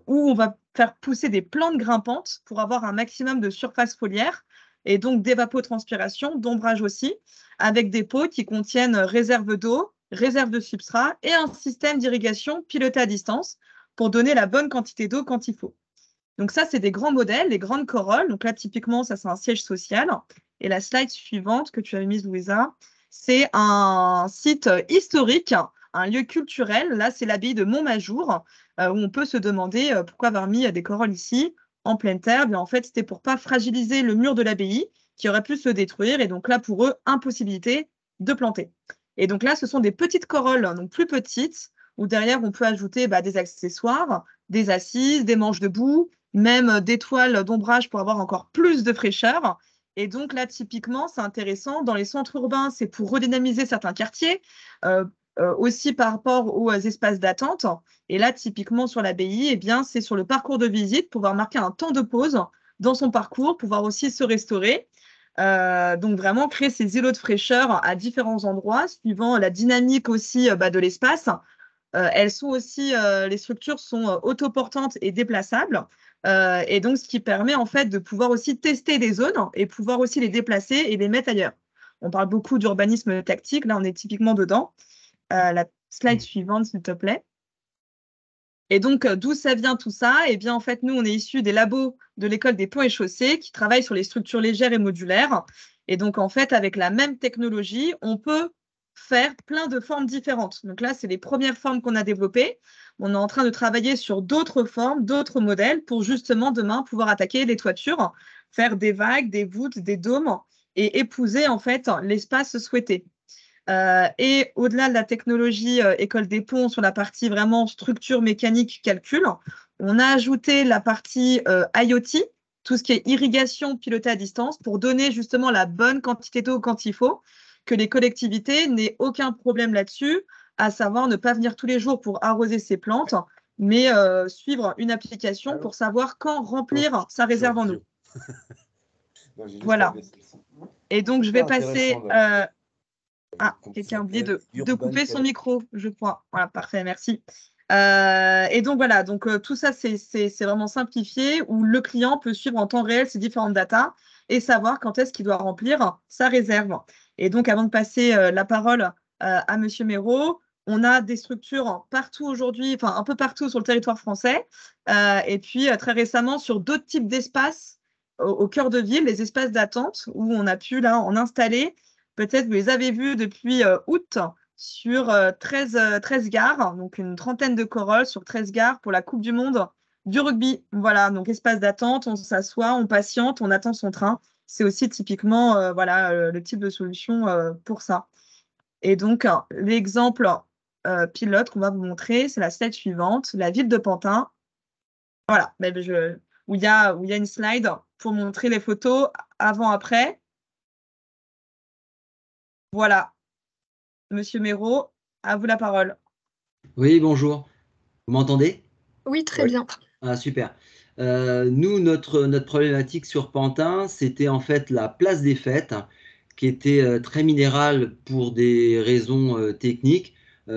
E: où on va faire pousser des plantes grimpantes pour avoir un maximum de surface foliaire et donc d'évapotranspiration, d'ombrage aussi, avec des pots qui contiennent réserve d'eau, réserve de substrat et un système d'irrigation piloté à distance pour donner la bonne quantité d'eau quand il faut. Donc ça, c'est des grands modèles, les grandes corolles. Donc là, typiquement, ça, c'est un siège social. Et la slide suivante que tu avais mise, Louisa, c'est un site historique, un lieu culturel. Là, c'est l'abbaye de Montmajour, où on peut se demander pourquoi avoir mis des corolles ici, en pleine terre. Bien, en fait, c'était pour pas fragiliser le mur de l'abbaye, qui aurait pu se détruire. Et donc là, pour eux, impossibilité de planter. Et donc là, ce sont des petites corolles, donc plus petites, où derrière, on peut ajouter des accessoires, des assises, des manches debout, même des toiles d'ombrage pour avoir encore plus de fraîcheur. Et donc là, typiquement, c'est intéressant. Dans les centres urbains, c'est pour redynamiser certains quartiers, aussi par rapport aux espaces d'attente. Et là, typiquement sur l'abbaye, eh bien, c'est sur le parcours de visite, pouvoir marquer un temps de pause dans son parcours, pouvoir aussi se restaurer. Donc vraiment créer ces îlots de fraîcheur à différents endroits, suivant la dynamique aussi de l'espace. Elles sont aussi, les structures sont autoportantes et déplaçables. Et donc, ce qui permet en fait de pouvoir aussi tester des zones et pouvoir aussi les déplacer et les mettre ailleurs. On parle beaucoup d'urbanisme tactique. Là, on est typiquement dedans. La slide suivante, s'il te plaît. Et donc, d'où ça vient tout ça? Eh bien, en fait, nous, on est issus des labos de l'école des ponts et chaussées qui travaillent sur les structures légères et modulaires. Et donc, en fait, avec la même technologie, on peut faire plein de formes différentes. Donc là, c'est les premières formes qu'on a développées. On est en train de travailler sur d'autres formes, d'autres modèles pour justement demain pouvoir attaquer les toitures, faire des vagues, des voûtes, des dômes et épouser en fait l'espace souhaité. Et au-delà de la technologie école des ponts sur la partie vraiment structure mécanique calcul, on a ajouté la partie IoT, tout ce qui est irrigation pilotée à distance pour donner justement la bonne quantité d'eau quand il faut, que les collectivités n'aient aucun problème là-dessus, à savoir ne pas venir tous les jours pour arroser ses plantes, mais suivre une application pour savoir quand remplir sa réserve en eau. Voilà. Et donc, je vais passer… Ah, quelqu'un a oublié de couper son micro, je crois. Voilà, parfait, merci. Et donc, voilà, donc tout ça, c'est vraiment simplifié où le client peut suivre en temps réel ces différentes datas et savoir quand est-ce qu'il doit remplir sa réserve. Et donc, avant de passer la parole à Monsieur Méraud, on a des structures partout aujourd'hui, enfin un peu partout sur le territoire français, et puis très récemment sur d'autres types d'espaces au cœur de ville, les espaces d'attente où on a pu là en installer. Peut-être vous les avez vus depuis août sur 13 gares, donc une trentaine de corolles sur 13 gares pour la Coupe du Monde du rugby. Voilà, donc espace d'attente, on s'assoit, on patiente, on attend son train. C'est aussi typiquement voilà, le type de solution pour ça. Et donc, l'exemple pilote qu'on va vous montrer, c'est la slide suivante, la ville de Pantin. Voilà, où il y a une slide pour montrer les photos avant-après. Voilà. Monsieur Méraud, à vous la parole.
F: Oui, bonjour. Vous m'entendez?
A: Oui, très bien.
F: Ah, super. Nous, notre problématique sur Pantin, c'était en fait la place des Fêtes, qui était très minérale pour des raisons techniques. Pas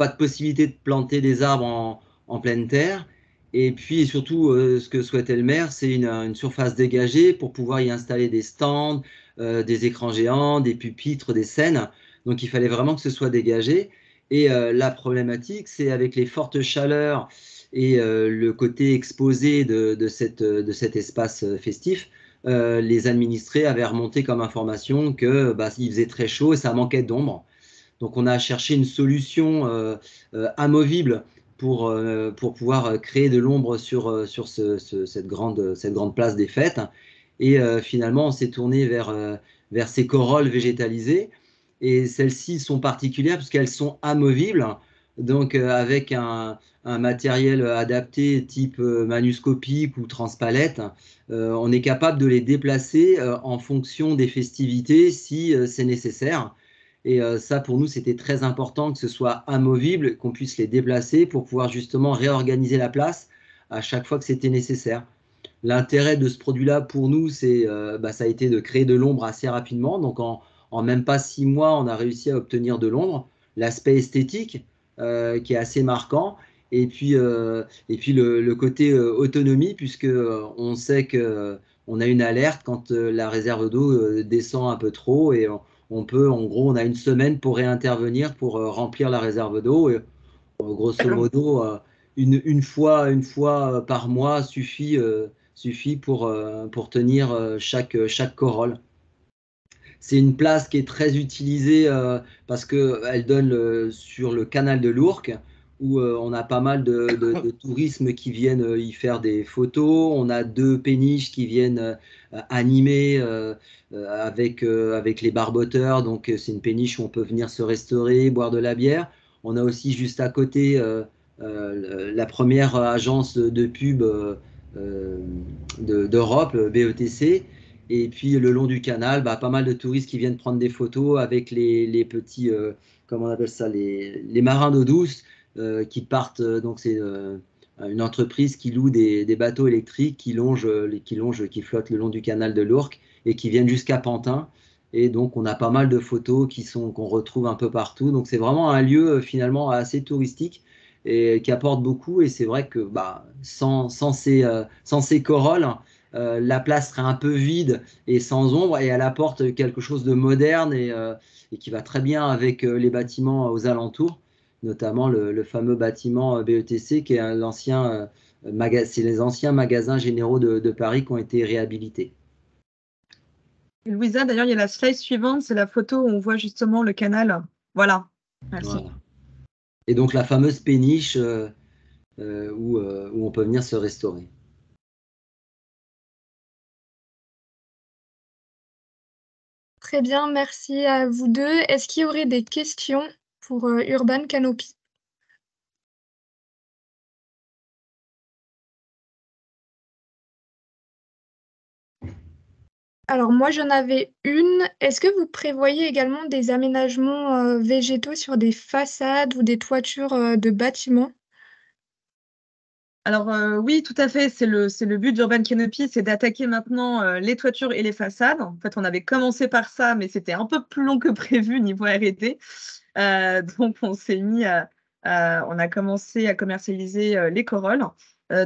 F: de possibilité de planter des arbres en pleine terre. Et puis surtout, ce que souhaitait le maire, c'est une surface dégagée pour pouvoir y installer des stands, des écrans géants, des pupitres, des scènes. Donc il fallait vraiment que ce soit dégagé. Et la problématique, c'est avec les fortes chaleurs et le côté exposé de cet espace festif, les administrés avaient remonté comme information que il faisait très chaud et ça manquait d'ombre. Donc on a cherché une solution amovible pour pouvoir créer de l'ombre sur cette grande place des Fêtes. Et finalement, on s'est tourné vers ces corolles végétalisées. Et celles-ci sont particulières parce qu'elles sont amovibles, donc avec un matériel adapté type manuscopique ou transpalette, on est capable de les déplacer en fonction des festivités si c'est nécessaire. Et ça, pour nous, c'était très important que ce soit amovible, qu'on puisse les déplacer pour pouvoir justement réorganiser la place à chaque fois que c'était nécessaire. L'intérêt de ce produit-là, pour nous, ça a été de créer de l'ombre assez rapidement. Donc, en même pas 6 mois, on a réussi à obtenir de l'ombre. L'aspect esthétique, qui est assez marquant. Et puis le côté autonomie, puisque on sait qu'on a une alerte quand la réserve d'eau descend un peu trop. Et en gros, on a une semaine pour réintervenir pour remplir la réserve d'eau. Grosso modo, une fois par mois suffit pour tenir chaque corolle. C'est une place qui est très utilisée parce qu'elle donne sur le canal de l'Ourcq, où on a pas mal de tourisme qui viennent y faire des photos. On a 2 péniches qui viennent animer avec les barboteurs. Donc, c'est une péniche où on peut venir se restaurer, boire de la bière. On a aussi juste à côté la première agence de pub d'Europe, BETC. Et puis le long du canal, pas mal de touristes qui viennent prendre des photos avec les petits, comment on appelle ça, les marins d'eau douce qui partent. Donc c'est une entreprise qui loue des bateaux électriques qui flottent le long du canal de l'Ourcq et qui viennent jusqu'à Pantin. Et donc on a pas mal de photos qu'on retrouve un peu partout. Donc c'est vraiment un lieu finalement assez touristique et qui apporte beaucoup. Et c'est vrai que sans ces corolles, la place serait un peu vide et sans ombre, et elle apporte quelque chose de moderne et qui va très bien avec les bâtiments aux alentours, notamment le fameux bâtiment BETC qui est c'est les anciens magasins généraux de Paris qui ont été réhabilités.
E: Louisa, d'ailleurs, il y a la slide suivante, c'est la photo où on voit justement le canal. Voilà. Merci.
F: Voilà. Et donc la fameuse péniche où on peut venir se restaurer.
A: Très bien, merci à vous deux. Est-ce qu'il y aurait des questions pour Urban Canopy? Alors moi, j'en avais une. Est-ce que vous prévoyez également des aménagements végétaux sur des façades ou des toitures de bâtiments?
E: Alors oui, tout à fait, c'est le but d'Urban Canopy, c'est d'attaquer maintenant les toitures et les façades. En fait, on avait commencé par ça, mais c'était un peu plus long que prévu niveau R&D. Donc, on a commencé à commercialiser les corolles.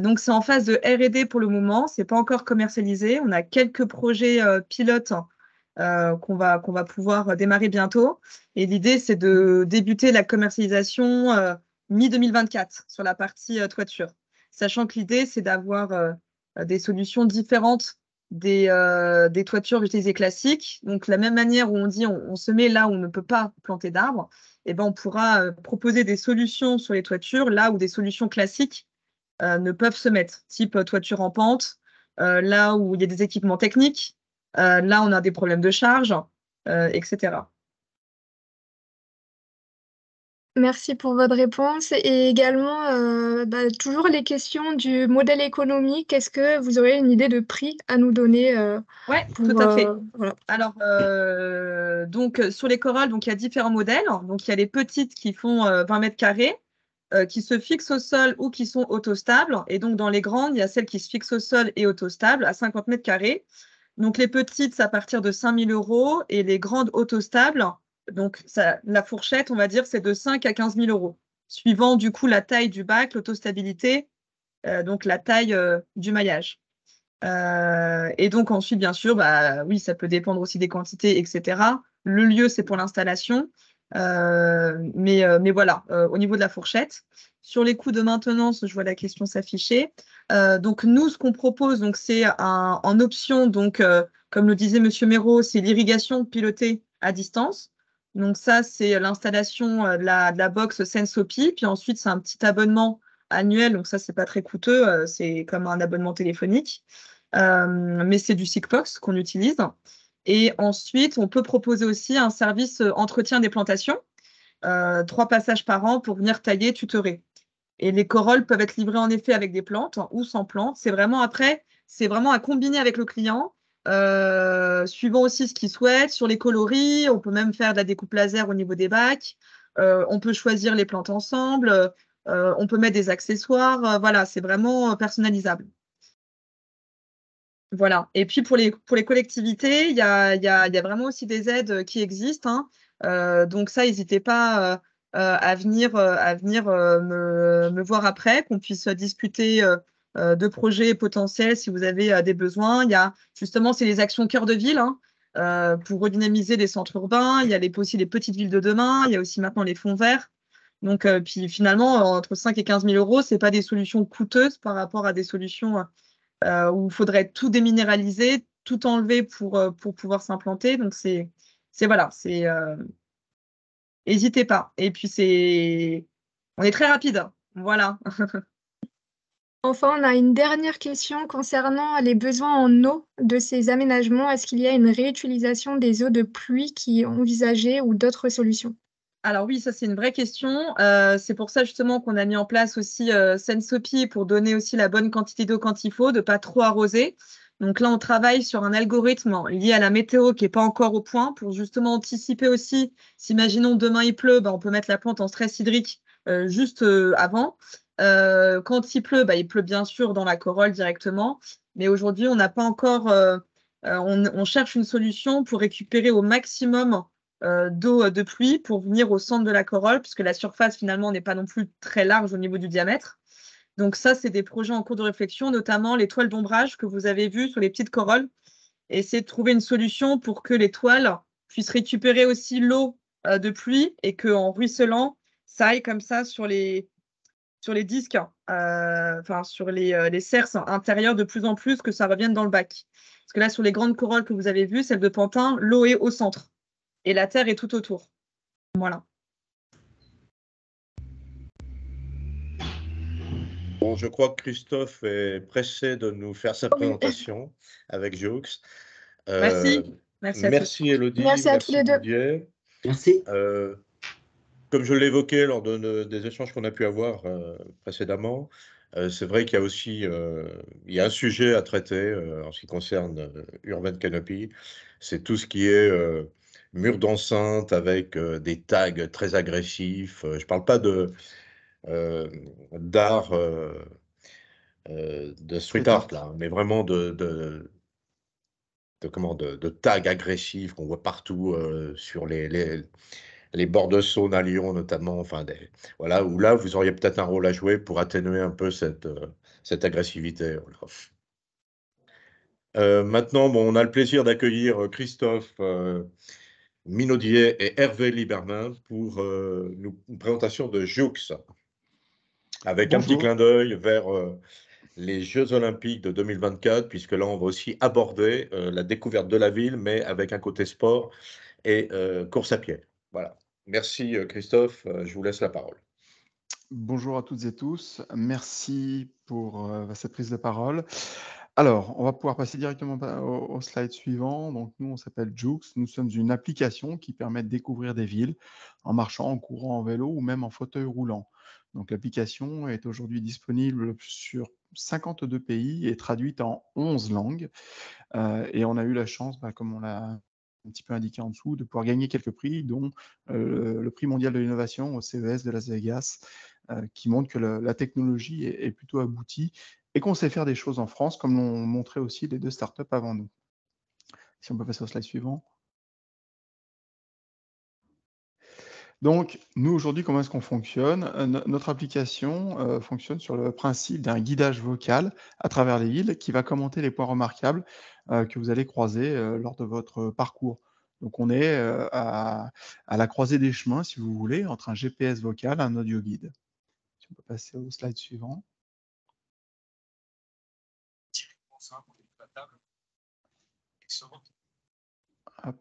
E: Donc, c'est en phase de R&D pour le moment, c'est pas encore commercialisé. On a quelques projets pilotes qu'on va pouvoir démarrer bientôt. Et l'idée, c'est de débuter la commercialisation mi-2024 sur la partie toiture. Sachant que l'idée, c'est d'avoir des solutions différentes des toitures utilisées classiques. Donc, de la même manière où on dit on se met là où on ne peut pas planter d'arbres, eh ben, on pourra proposer des solutions sur les toitures là où des solutions classiques ne peuvent se mettre, type toiture en pente, là où il y a des équipements techniques, là on a des problèmes de charge, etc.
A: Merci pour votre réponse. Et également, toujours les questions du modèle économique. Est-ce que vous aurez une idée de prix à nous donner
E: Oui, tout à fait.
A: Voilà.
E: Alors, donc, sur les corolles, donc, il y a différents modèles. Donc, il y a les petites qui font 20 mètres carrés, qui se fixent au sol ou qui sont autostables. Et donc, dans les grandes, il y a celles qui se fixent au sol et autostables à 50 mètres carrés. Donc, les petites, c'est à partir de 5 000 € et les grandes autostables, donc la fourchette, on va dire, c'est de 5 à 15 000 €, suivant du coup la taille du bac, l'autostabilité, donc la taille du maillage. Et donc ensuite, bien sûr, oui, ça peut dépendre aussi des quantités, etc. Le lieu, c'est pour l'installation. Mais voilà, au niveau de la fourchette. Sur les coûts de maintenance, je vois la question s'afficher. Donc nous, ce qu'on propose, c'est en option, donc comme le disait Monsieur Méraud, c'est l'irrigation pilotée à distance. Donc ça, c'est l'installation de la box Sensopi. Puis ensuite, c'est un petit abonnement annuel. Donc ça, c'est pas très coûteux. C'est comme un abonnement téléphonique. Mais c'est du Sigfox qu'on utilise. Et ensuite, on peut proposer aussi un service entretien des plantations, 3 passages par an pour venir tailler, tutorer. Et les corolles peuvent être livrées en effet avec des plantes ou sans plantes. C'est vraiment à combiner avec le client. suivant aussi ce qu'ils souhaitent. Sur les coloris, on peut même faire de la découpe laser au niveau des bacs. On peut choisir les plantes ensemble. On peut mettre des accessoires. Voilà, c'est vraiment personnalisable. Voilà. Et puis pour les collectivités, il y a vraiment aussi des aides qui existent, hein. Donc ça, n'hésitez pas à venir me voir après, qu'on puisse discuter de projets potentiels si vous avez des besoins. Il y a justement, c'est les actions cœur de ville, hein, pour redynamiser les centres urbains. Il y a aussi les petites villes de demain. Il y a aussi maintenant les fonds verts. Donc, puis finalement, entre 5 et 15 000 euros, ce n'est pas des solutions coûteuses par rapport à des solutions où il faudrait tout déminéraliser, tout enlever pour pouvoir s'implanter. Donc, voilà, n'hésitez pas. Et puis, on est très rapide. Voilà.
A: Enfin, on a une dernière question concernant les besoins en eau de ces aménagements. Est-ce qu'il y a une réutilisation des eaux de pluie qui est envisagée ou d'autres solutions?
E: Alors oui, ça c'est une vraie question. C'est pour ça justement qu'on a mis en place aussi Sensopi pour donner aussi la bonne quantité d'eau quand il faut, de pas trop arroser. Donc là, on travaille sur un algorithme lié à la météo qui n'est pas encore au point pour justement anticiper aussi. S'imaginons demain il pleut, on peut mettre la plante en stress hydrique juste avant. Quand il pleut, il pleut bien sûr dans la corolle directement. Mais aujourd'hui, on n'a pas encore. On cherche une solution pour récupérer au maximum d'eau de pluie pour venir au centre de la corolle, puisque la surface finalement n'est pas non plus très large au niveau du diamètre. Donc ça, c'est des projets en cours de réflexion, notamment les toiles d'ombrage que vous avez vues sur les petites corolles. Essayer de trouver une solution pour que les toiles puissent récupérer aussi l'eau de pluie et qu'en ruisselant, ça aille comme ça sur les disques, sur les cerces intérieures de plus en plus, que ça revienne dans le bac. Parce que là, sur les grandes corolles que vous avez vues, celle de Pantin, l'eau est au centre et la terre est tout autour. Voilà.
B: Bon, je crois que Christophe est pressé de nous faire sa présentation avec Joux.
E: Merci. Merci à tous.
B: Merci Élodie,
A: Merci à tous les deux.
B: Didier.
F: Merci.
B: Comme je l'évoquais lors des échanges qu'on a pu avoir précédemment, c'est vrai qu'il y a aussi il y a un sujet à traiter en ce qui concerne Urban Canopy. C'est tout ce qui est mur d'enceinte avec des tags très agressifs. Je ne parle pas d'art, de street art, là, mais vraiment de tags agressifs qu'on voit partout sur les bords de Saône à Lyon notamment, enfin voilà, où là vous auriez peut-être un rôle à jouer pour atténuer un peu cette agressivité. Voilà. Maintenant, on a le plaisir d'accueillir Christophe Minaudier et Hervé Libermain pour une présentation de Joux, avec un petit clin d'œil vers les Jeux Olympiques de 2024, puisque là on va aussi aborder la découverte de la ville, mais avec un côté sport et course à pied. Voilà. Merci Christophe, je vous laisse la parole.
G: Bonjour à toutes et tous, merci pour cette prise de parole. Alors, on va pouvoir passer directement au slide suivant. Donc, nous, on s'appelle Joux. Nous sommes une application qui permet de découvrir des villes en marchant, en courant, en vélo ou même en fauteuil roulant. Donc, l'application est aujourd'hui disponible sur 52 pays et traduite en 11 langues. Et on a eu la chance, comme on l'a un petit peu indiqué en dessous, de pouvoir gagner quelques prix, dont le prix mondial de l'innovation au CES de Las Vegas, qui montre que la technologie est plutôt aboutie et qu'on sait faire des choses en France, comme l'ont montré aussi les deux startups avant nous. Si on peut passer au slide suivant. Donc, nous, aujourd'hui, comment est-ce qu'on fonctionne? Notre application fonctionne sur le principe d'un guidage vocal à travers les villes qui va commenter les points remarquables que vous allez croiser lors de votre parcours. Donc, on est à la croisée des chemins, si vous voulez, entre un GPS vocal et un audio guide. Si on peut passer au slide suivant. Hop.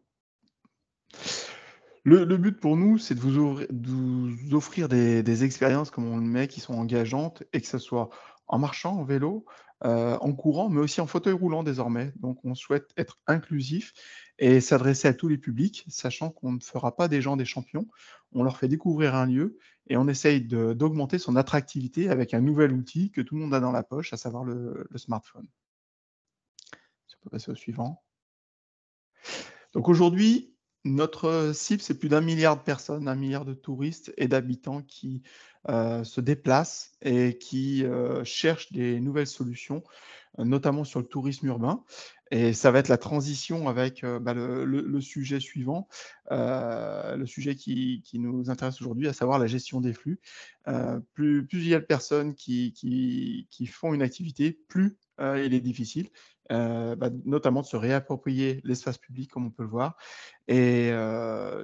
G: Le but pour nous, c'est de vous offrir des expériences, comme on le met, qui sont engageantes, et que ce soit en marchant, en vélo, en courant, mais aussi en fauteuil roulant désormais. Donc, on souhaite être inclusif et s'adresser à tous les publics, sachant qu'on ne fera pas des gens des champions. On leur fait découvrir un lieu et on essaye d'augmenter son attractivité avec un nouvel outil que tout le monde a dans la poche, à savoir le smartphone. Si on peut passer au suivant. Donc aujourd'hui, notre cible, c'est plus d'1 milliard de personnes, 1 milliard de touristes et d'habitants qui se déplacent et qui cherchent des nouvelles solutions, notamment sur le tourisme urbain. Et ça va être la transition avec le sujet suivant, le sujet qui nous intéresse aujourd'hui, à savoir la gestion des flux. Plus il y a de personnes qui font une activité, plus il est difficile, notamment de se réapproprier l'espace public, comme on peut le voir. Et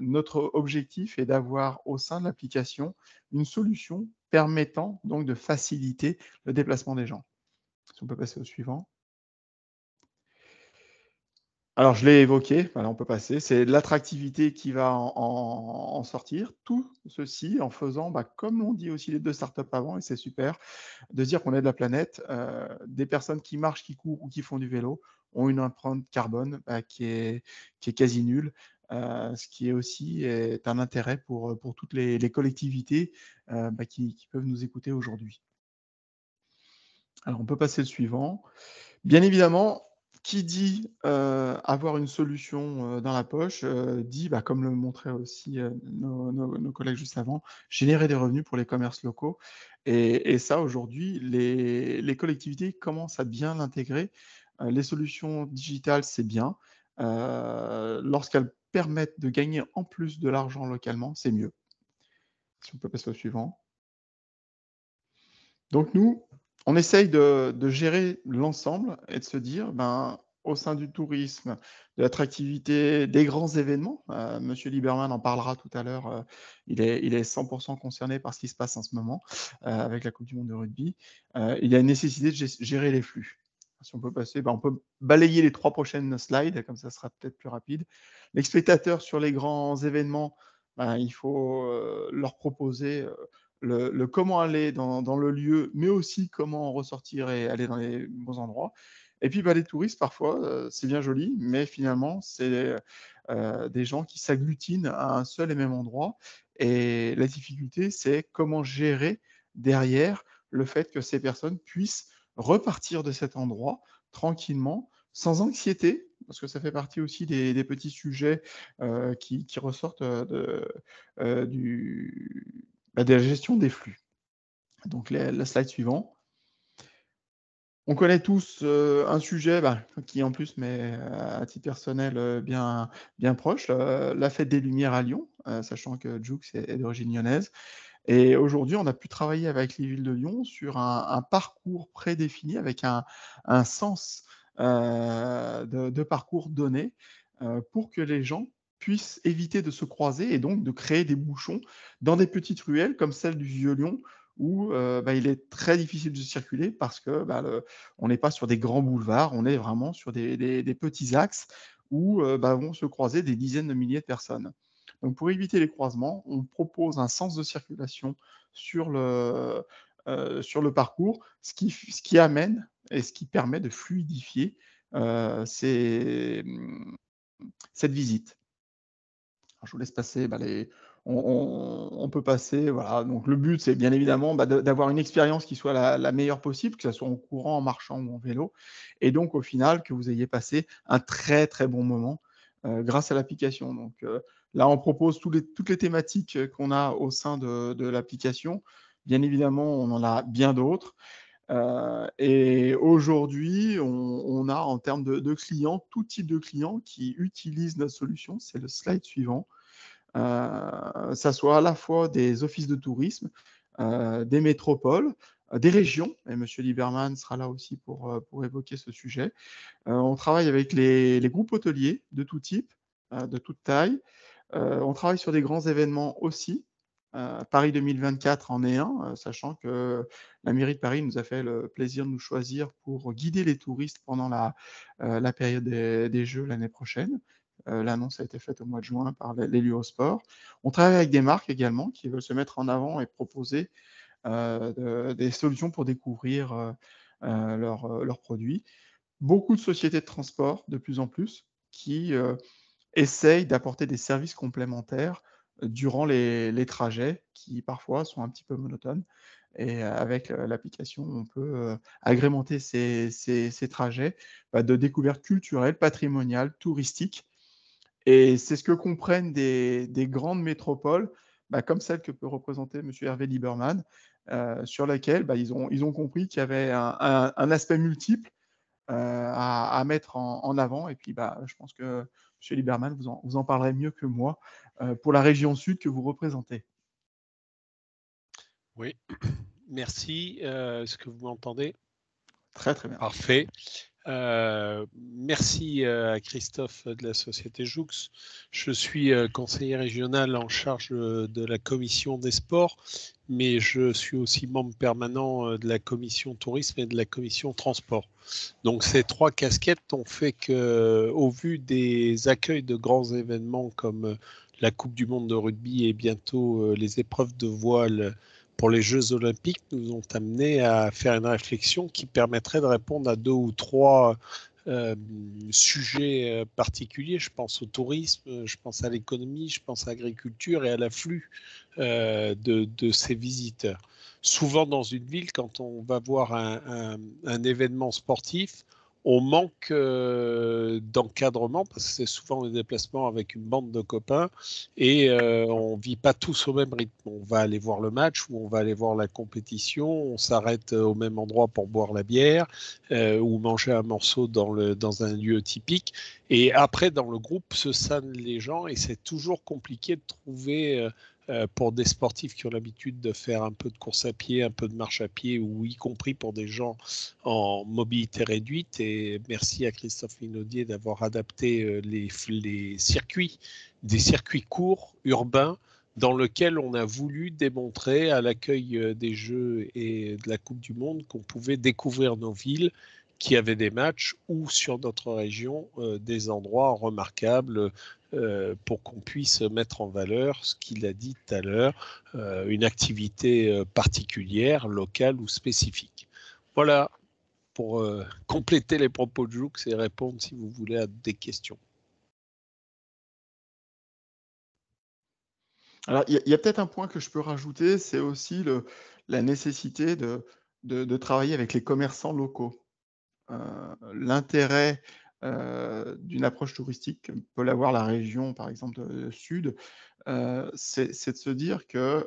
G: notre objectif est d'avoir au sein de l'application une solution permettant donc de faciliter le déplacement des gens. Si on peut passer au suivant. Alors, je l'ai évoqué, voilà, on peut passer, c'est l'attractivité qui va en sortir. Tout ceci en faisant, comme l'ont dit aussi les 2 startups avant, et c'est super, de dire qu'on est de la planète. Des personnes qui marchent, qui courent ou qui font du vélo ont une empreinte carbone qui est quasi nulle, ce qui est aussi est un intérêt pour toutes les collectivités qui peuvent nous écouter aujourd'hui. Alors, on peut passer le suivant. Bien évidemment, qui dit avoir une solution dans la poche, dit, comme le montraient aussi nos collègues juste avant, générer des revenus pour les commerces locaux. Et ça, aujourd'hui, les collectivités commencent à bien l'intégrer. Les solutions digitales, c'est bien. Lorsqu'elles permettent de gagner en plus de l'argent localement, c'est mieux. Si on peut passer au suivant. Donc nous, on essaye de gérer l'ensemble et de se dire, au sein du tourisme, de l'attractivité, des grands événements, monsieur Lieberman en parlera tout à l'heure, il est 100 concerné par ce qui se passe en ce moment, avec la coupe du monde de rugby. Il y a une nécessité de gérer les flux. Si on peut passer, on peut balayer les 3 prochaines slides, comme ça sera peut-être plus rapide. Les spectateurs sur les grands événements, il faut, leur proposer, le comment aller dans le lieu, mais aussi comment en ressortir et aller dans les bons endroits. Et puis, les touristes parfois, c'est bien joli, mais finalement, c'est, des gens qui s'agglutinent à un seul et même endroit. Et la difficulté, c'est comment gérer derrière le fait que ces personnes puissent repartir de cet endroit tranquillement, sans anxiété, parce que ça fait partie aussi des petits sujets, qui ressortent, de la gestion des flux. Donc la slide suivant. On connaît tous, un sujet, qui en plus m'est, à titre personnel, bien proche, la Fête des Lumières à Lyon, sachant que Joux est d'origine lyonnaise. Et aujourd'hui, on a pu travailler avec les villes de Lyon sur un parcours prédéfini avec un sens, de parcours donné, pour que les gens puissent éviter de se croiser et donc de créer des bouchons dans des petites ruelles comme celle du Vieux Lyon où, il est très difficile de circuler parce que, on n'est pas sur des grands boulevards, on est vraiment sur des petits axes où, vont se croiser des dizaines de milliers de personnes. Donc pour éviter les croisements, on propose un sens de circulation sur le parcours, ce qui amène et ce qui permet de fluidifier, cette visite. Alors je vous laisse passer, les on peut passer, voilà. Donc le but, c'est bien évidemment, d'avoir une expérience qui soit la meilleure possible, que ça soit en courant, en marchant ou en vélo et donc au final, que vous ayez passé un très, très bon moment, grâce à l'application. Donc là, on propose toutes les thématiques, qu'on a au sein de l'application. Bien évidemment, on en a bien d'autres. Et aujourd'hui, on a en termes de clients, tout type de clients qui utilisent notre solution. C'est le slide suivant. Ça soit à la fois des offices de tourisme, des métropoles, des régions, et monsieur Lieberman sera là aussi pour évoquer ce sujet. On travaille avec les groupes hôteliers de tout type, de toute taille. On travaille sur des grands événements aussi. Paris 2024 en est un, sachant que la mairie de Paris nous a fait le plaisir de nous choisir pour guider les touristes pendant la période des Jeux l'année prochaine. L'annonce a été faite au mois de juin par l'Heliosport. On travaille avec des marques également qui veulent se mettre en avant et proposer des solutions pour découvrir leurs produits. Beaucoup de sociétés de transport, de plus en plus, qui essayent d'apporter des services complémentaires durant les trajets qui parfois sont un petit peu monotones et avec l'application, on peut, agrémenter ces trajets, de découvertes culturelles, patrimoniales, touristiques Et c'est ce que comprennent des grandes métropoles, comme celle que peut représenter M. Hervé Lieberman, sur laquelle ils ont compris qu'il y avait un aspect multiple à mettre en avant. Et puis, je pense que M. Lieberman, vous en parlerez mieux que moi pour la région sud que vous représentez.
H: Oui, merci. Est-ce que vous m'entendez?
G: Très, très bien.
H: Parfait. Merci à Christophe de la société Joux. Je suis conseiller régional en charge de la commission des sports, mais je suis aussi membre permanent de la commission tourisme et de la commission transport. Donc ces trois casquettes ont fait que, au vu des accueils de grands événements comme la Coupe du monde de rugby et bientôt les épreuves de voile pour les Jeux olympiques, nous ont amené à faire une réflexion qui permettrait de répondre à 2 ou 3 sujets particuliers. Je pense au tourisme, je pense à l'économie, je pense à l'agriculture et à l'afflux de ces visiteurs. Souvent dans une ville, quand on va voir un événement sportif, on manque d'encadrement parce que c'est souvent un déplacement avec une bande de copains et on ne vit pas tous au même rythme. On va aller voir le match ou on va aller voir la compétition, on s'arrête au même endroit pour boire la bière ou manger un morceau dans un lieu typique. Et après, dans le groupe, se sannent les gens et c'est toujours compliqué de trouver pour des sportifs qui ont l'habitude de faire un peu de course à pied, un peu de marche à pied, ou y compris pour des gens en mobilité réduite. Et merci à Christophe Minaudier d'avoir adapté les circuits, des circuits courts, urbains, dans lesquels on a voulu démontrer à l'accueil des Jeux et de la Coupe du Monde qu'on pouvait découvrir nos villes qui avaient des matchs ou sur notre région des endroits remarquables pour qu'on puisse mettre en valeur ce qu'il a dit tout à l'heure, une activité particulière, locale ou spécifique. Voilà pour compléter les propos de Joux et répondre si vous voulez à des questions.
G: Alors, il y a peut-être un point que je peux rajouter, c'est aussi la nécessité de travailler avec les commerçants locaux. L'intérêt d'une approche touristique que peut l'avoir la région, par exemple, sud, c'est de se dire qu'il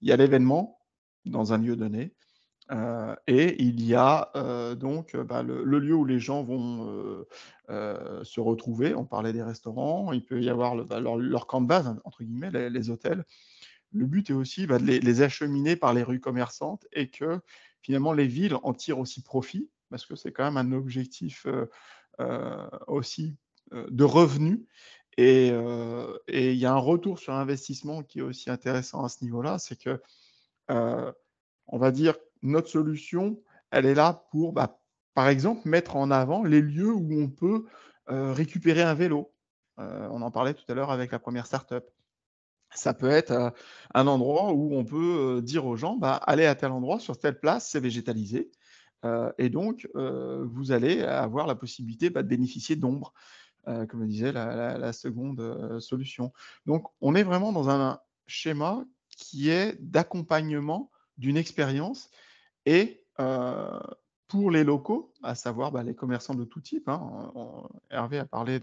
G: y a l'événement dans un lieu donné, et il y a donc le lieu où les gens vont se retrouver. On parlait des restaurants, il peut y avoir leur camp de base, entre guillemets, les hôtels. Le but est aussi de les acheminer par les rues commerçantes et que finalement les villes en tirent aussi profit, parce que c'est quand même un objectif aussi de revenus. Et il y a un retour sur investissement qui est aussi intéressant à ce niveau-là, c'est que on va dire notre solution, elle est là pour, par exemple, mettre en avant les lieux où on peut récupérer un vélo. On en parlait tout à l'heure avec la première startup. Ça peut être un endroit où on peut dire aux gens, allez à tel endroit, sur telle place, c'est végétalisé. Et donc, vous allez avoir la possibilité de bénéficier d'ombre, comme le disait la seconde solution. Donc, on est vraiment dans un schéma qui est d'accompagnement d'une expérience et pour les locaux, à savoir les commerçants de tout type, hein. Hervé a parlé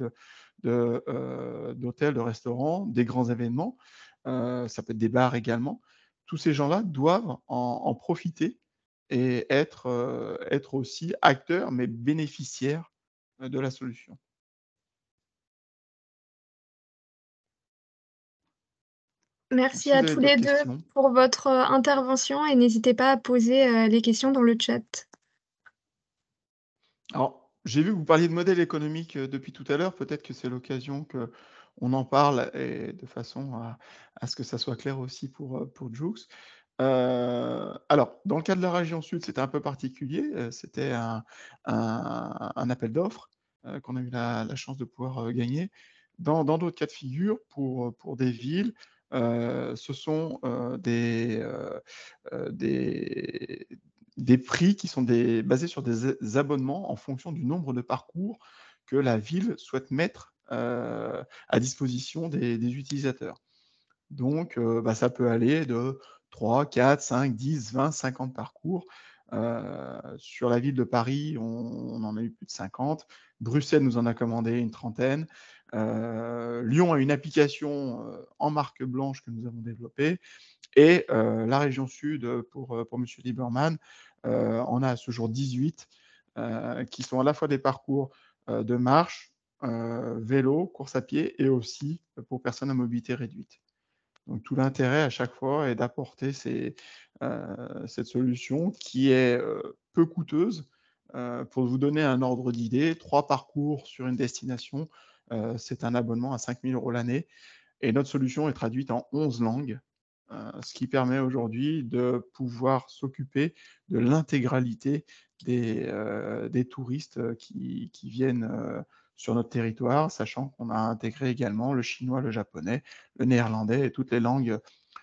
G: d'hôtels, de restaurants, des grands événements, ça peut être des bars également. Tous ces gens-là doivent en profiter et être aussi acteurs, mais bénéficiaires de la solution.
A: Merci
G: Si vous
A: à
G: avez
A: tous
G: d'autres
A: les deux
G: questions.
A: pour votre intervention et n'hésitez pas à poser les questions dans le chat.
G: Alors, j'ai vu que vous parliez de modèle économique depuis tout à l'heure. Peut-être que c'est l'occasion qu'on en parle et de façon à ce que ça soit clair aussi pour Joux. Alors, dans le cas de la région sud, c'était un peu particulier. C'était un appel d'offres qu'on a eu la chance de pouvoir gagner. Dans d'autres cas de figure, pour des villes, ce sont des prix qui sont basés sur des abonnements en fonction du nombre de parcours que la ville souhaite mettre à disposition des utilisateurs. Donc, ça peut aller de 3, 4, 5, 10, 20, 50 parcours. Sur la ville de Paris, on en a eu plus de 50. Bruxelles nous en a commandé une trentaine. Lyon a une application en marque blanche que nous avons développée. Et la région sud, pour M. Lieberman, on a à ce jour 18 qui sont à la fois des parcours de marche, vélo, course à pied et aussi pour personnes à mobilité réduite. Donc tout l'intérêt à chaque fois est d'apporter cette solution qui est peu coûteuse. Pour vous donner un ordre d'idée, 3 parcours sur une destination, c'est un abonnement à 5 000 € l'année. Et notre solution est traduite en 11 langues, ce qui permet aujourd'hui de pouvoir s'occuper de l'intégralité des touristes qui viennent sur notre territoire, sachant qu'on a intégré également le chinois, le japonais, le néerlandais et toutes les langues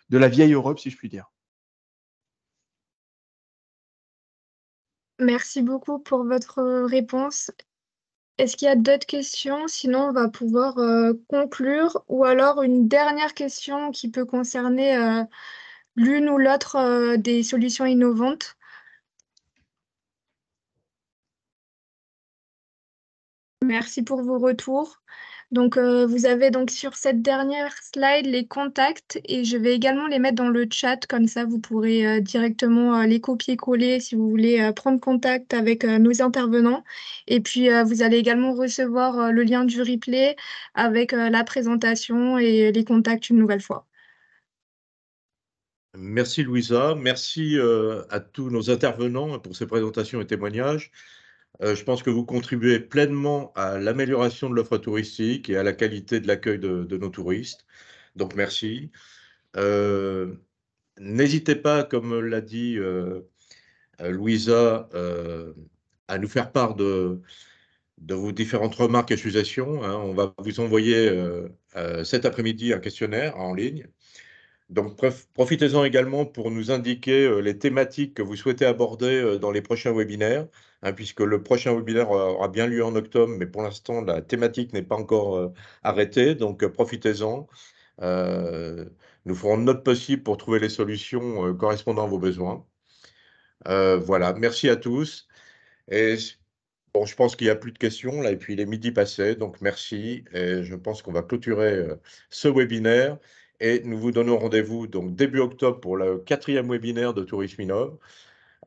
G: de la vieille Europe, si je puis dire.
A: Merci beaucoup pour votre réponse. Est-ce qu'il y a d'autres questions? Sinon, on va pouvoir conclure. Ou alors une dernière question qui peut concerner l'une ou l'autre des solutions innovantes. Merci pour vos retours. Donc, vous avez donc sur cette dernière slide les contacts et je vais également les mettre dans le chat. Comme ça, vous pourrez directement les copier-coller si vous voulez prendre contact avec nos intervenants. Et puis, vous allez également recevoir le lien du replay avec la présentation et les contacts une nouvelle fois.
B: Merci Louisa, merci à tous nos intervenants pour ces présentations et témoignages. Je pense que vous contribuez pleinement à l'amélioration de l'offre touristique et à la qualité de l'accueil de nos touristes. Donc merci. N'hésitez pas, comme l'a dit Louisa, à nous faire part de vos différentes remarques et suggestions. Hein. On va vous envoyer cet après-midi un questionnaire en ligne. Donc, profitez-en également pour nous indiquer les thématiques que vous souhaitez aborder dans les prochains webinaires, hein, puisque le prochain webinaire aura bien lieu en octobre, mais pour l'instant, la thématique n'est pas encore arrêtée. Donc, profitez-en. Nous ferons notre possible pour trouver les solutions correspondant à vos besoins. Voilà, merci à tous. Et bon, je pense qu'il n'y a plus de questions, là, et puis il est midi passé, donc merci. Et je pense qu'on va clôturer ce webinaire. Et nous vous donnons rendez-vous donc début octobre pour le 4e webinaire de Tourisme Innov.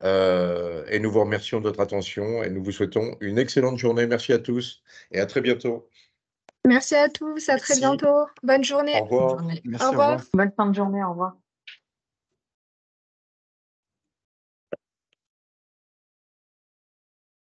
B: Et nous vous remercions de votre attention et nous vous souhaitons une excellente journée. Merci à tous et à très bientôt.
A: Merci à tous, à très bientôt. Bonne journée.
B: Au revoir.
G: Merci,
A: Au revoir.
E: Bonne fin de journée, au revoir.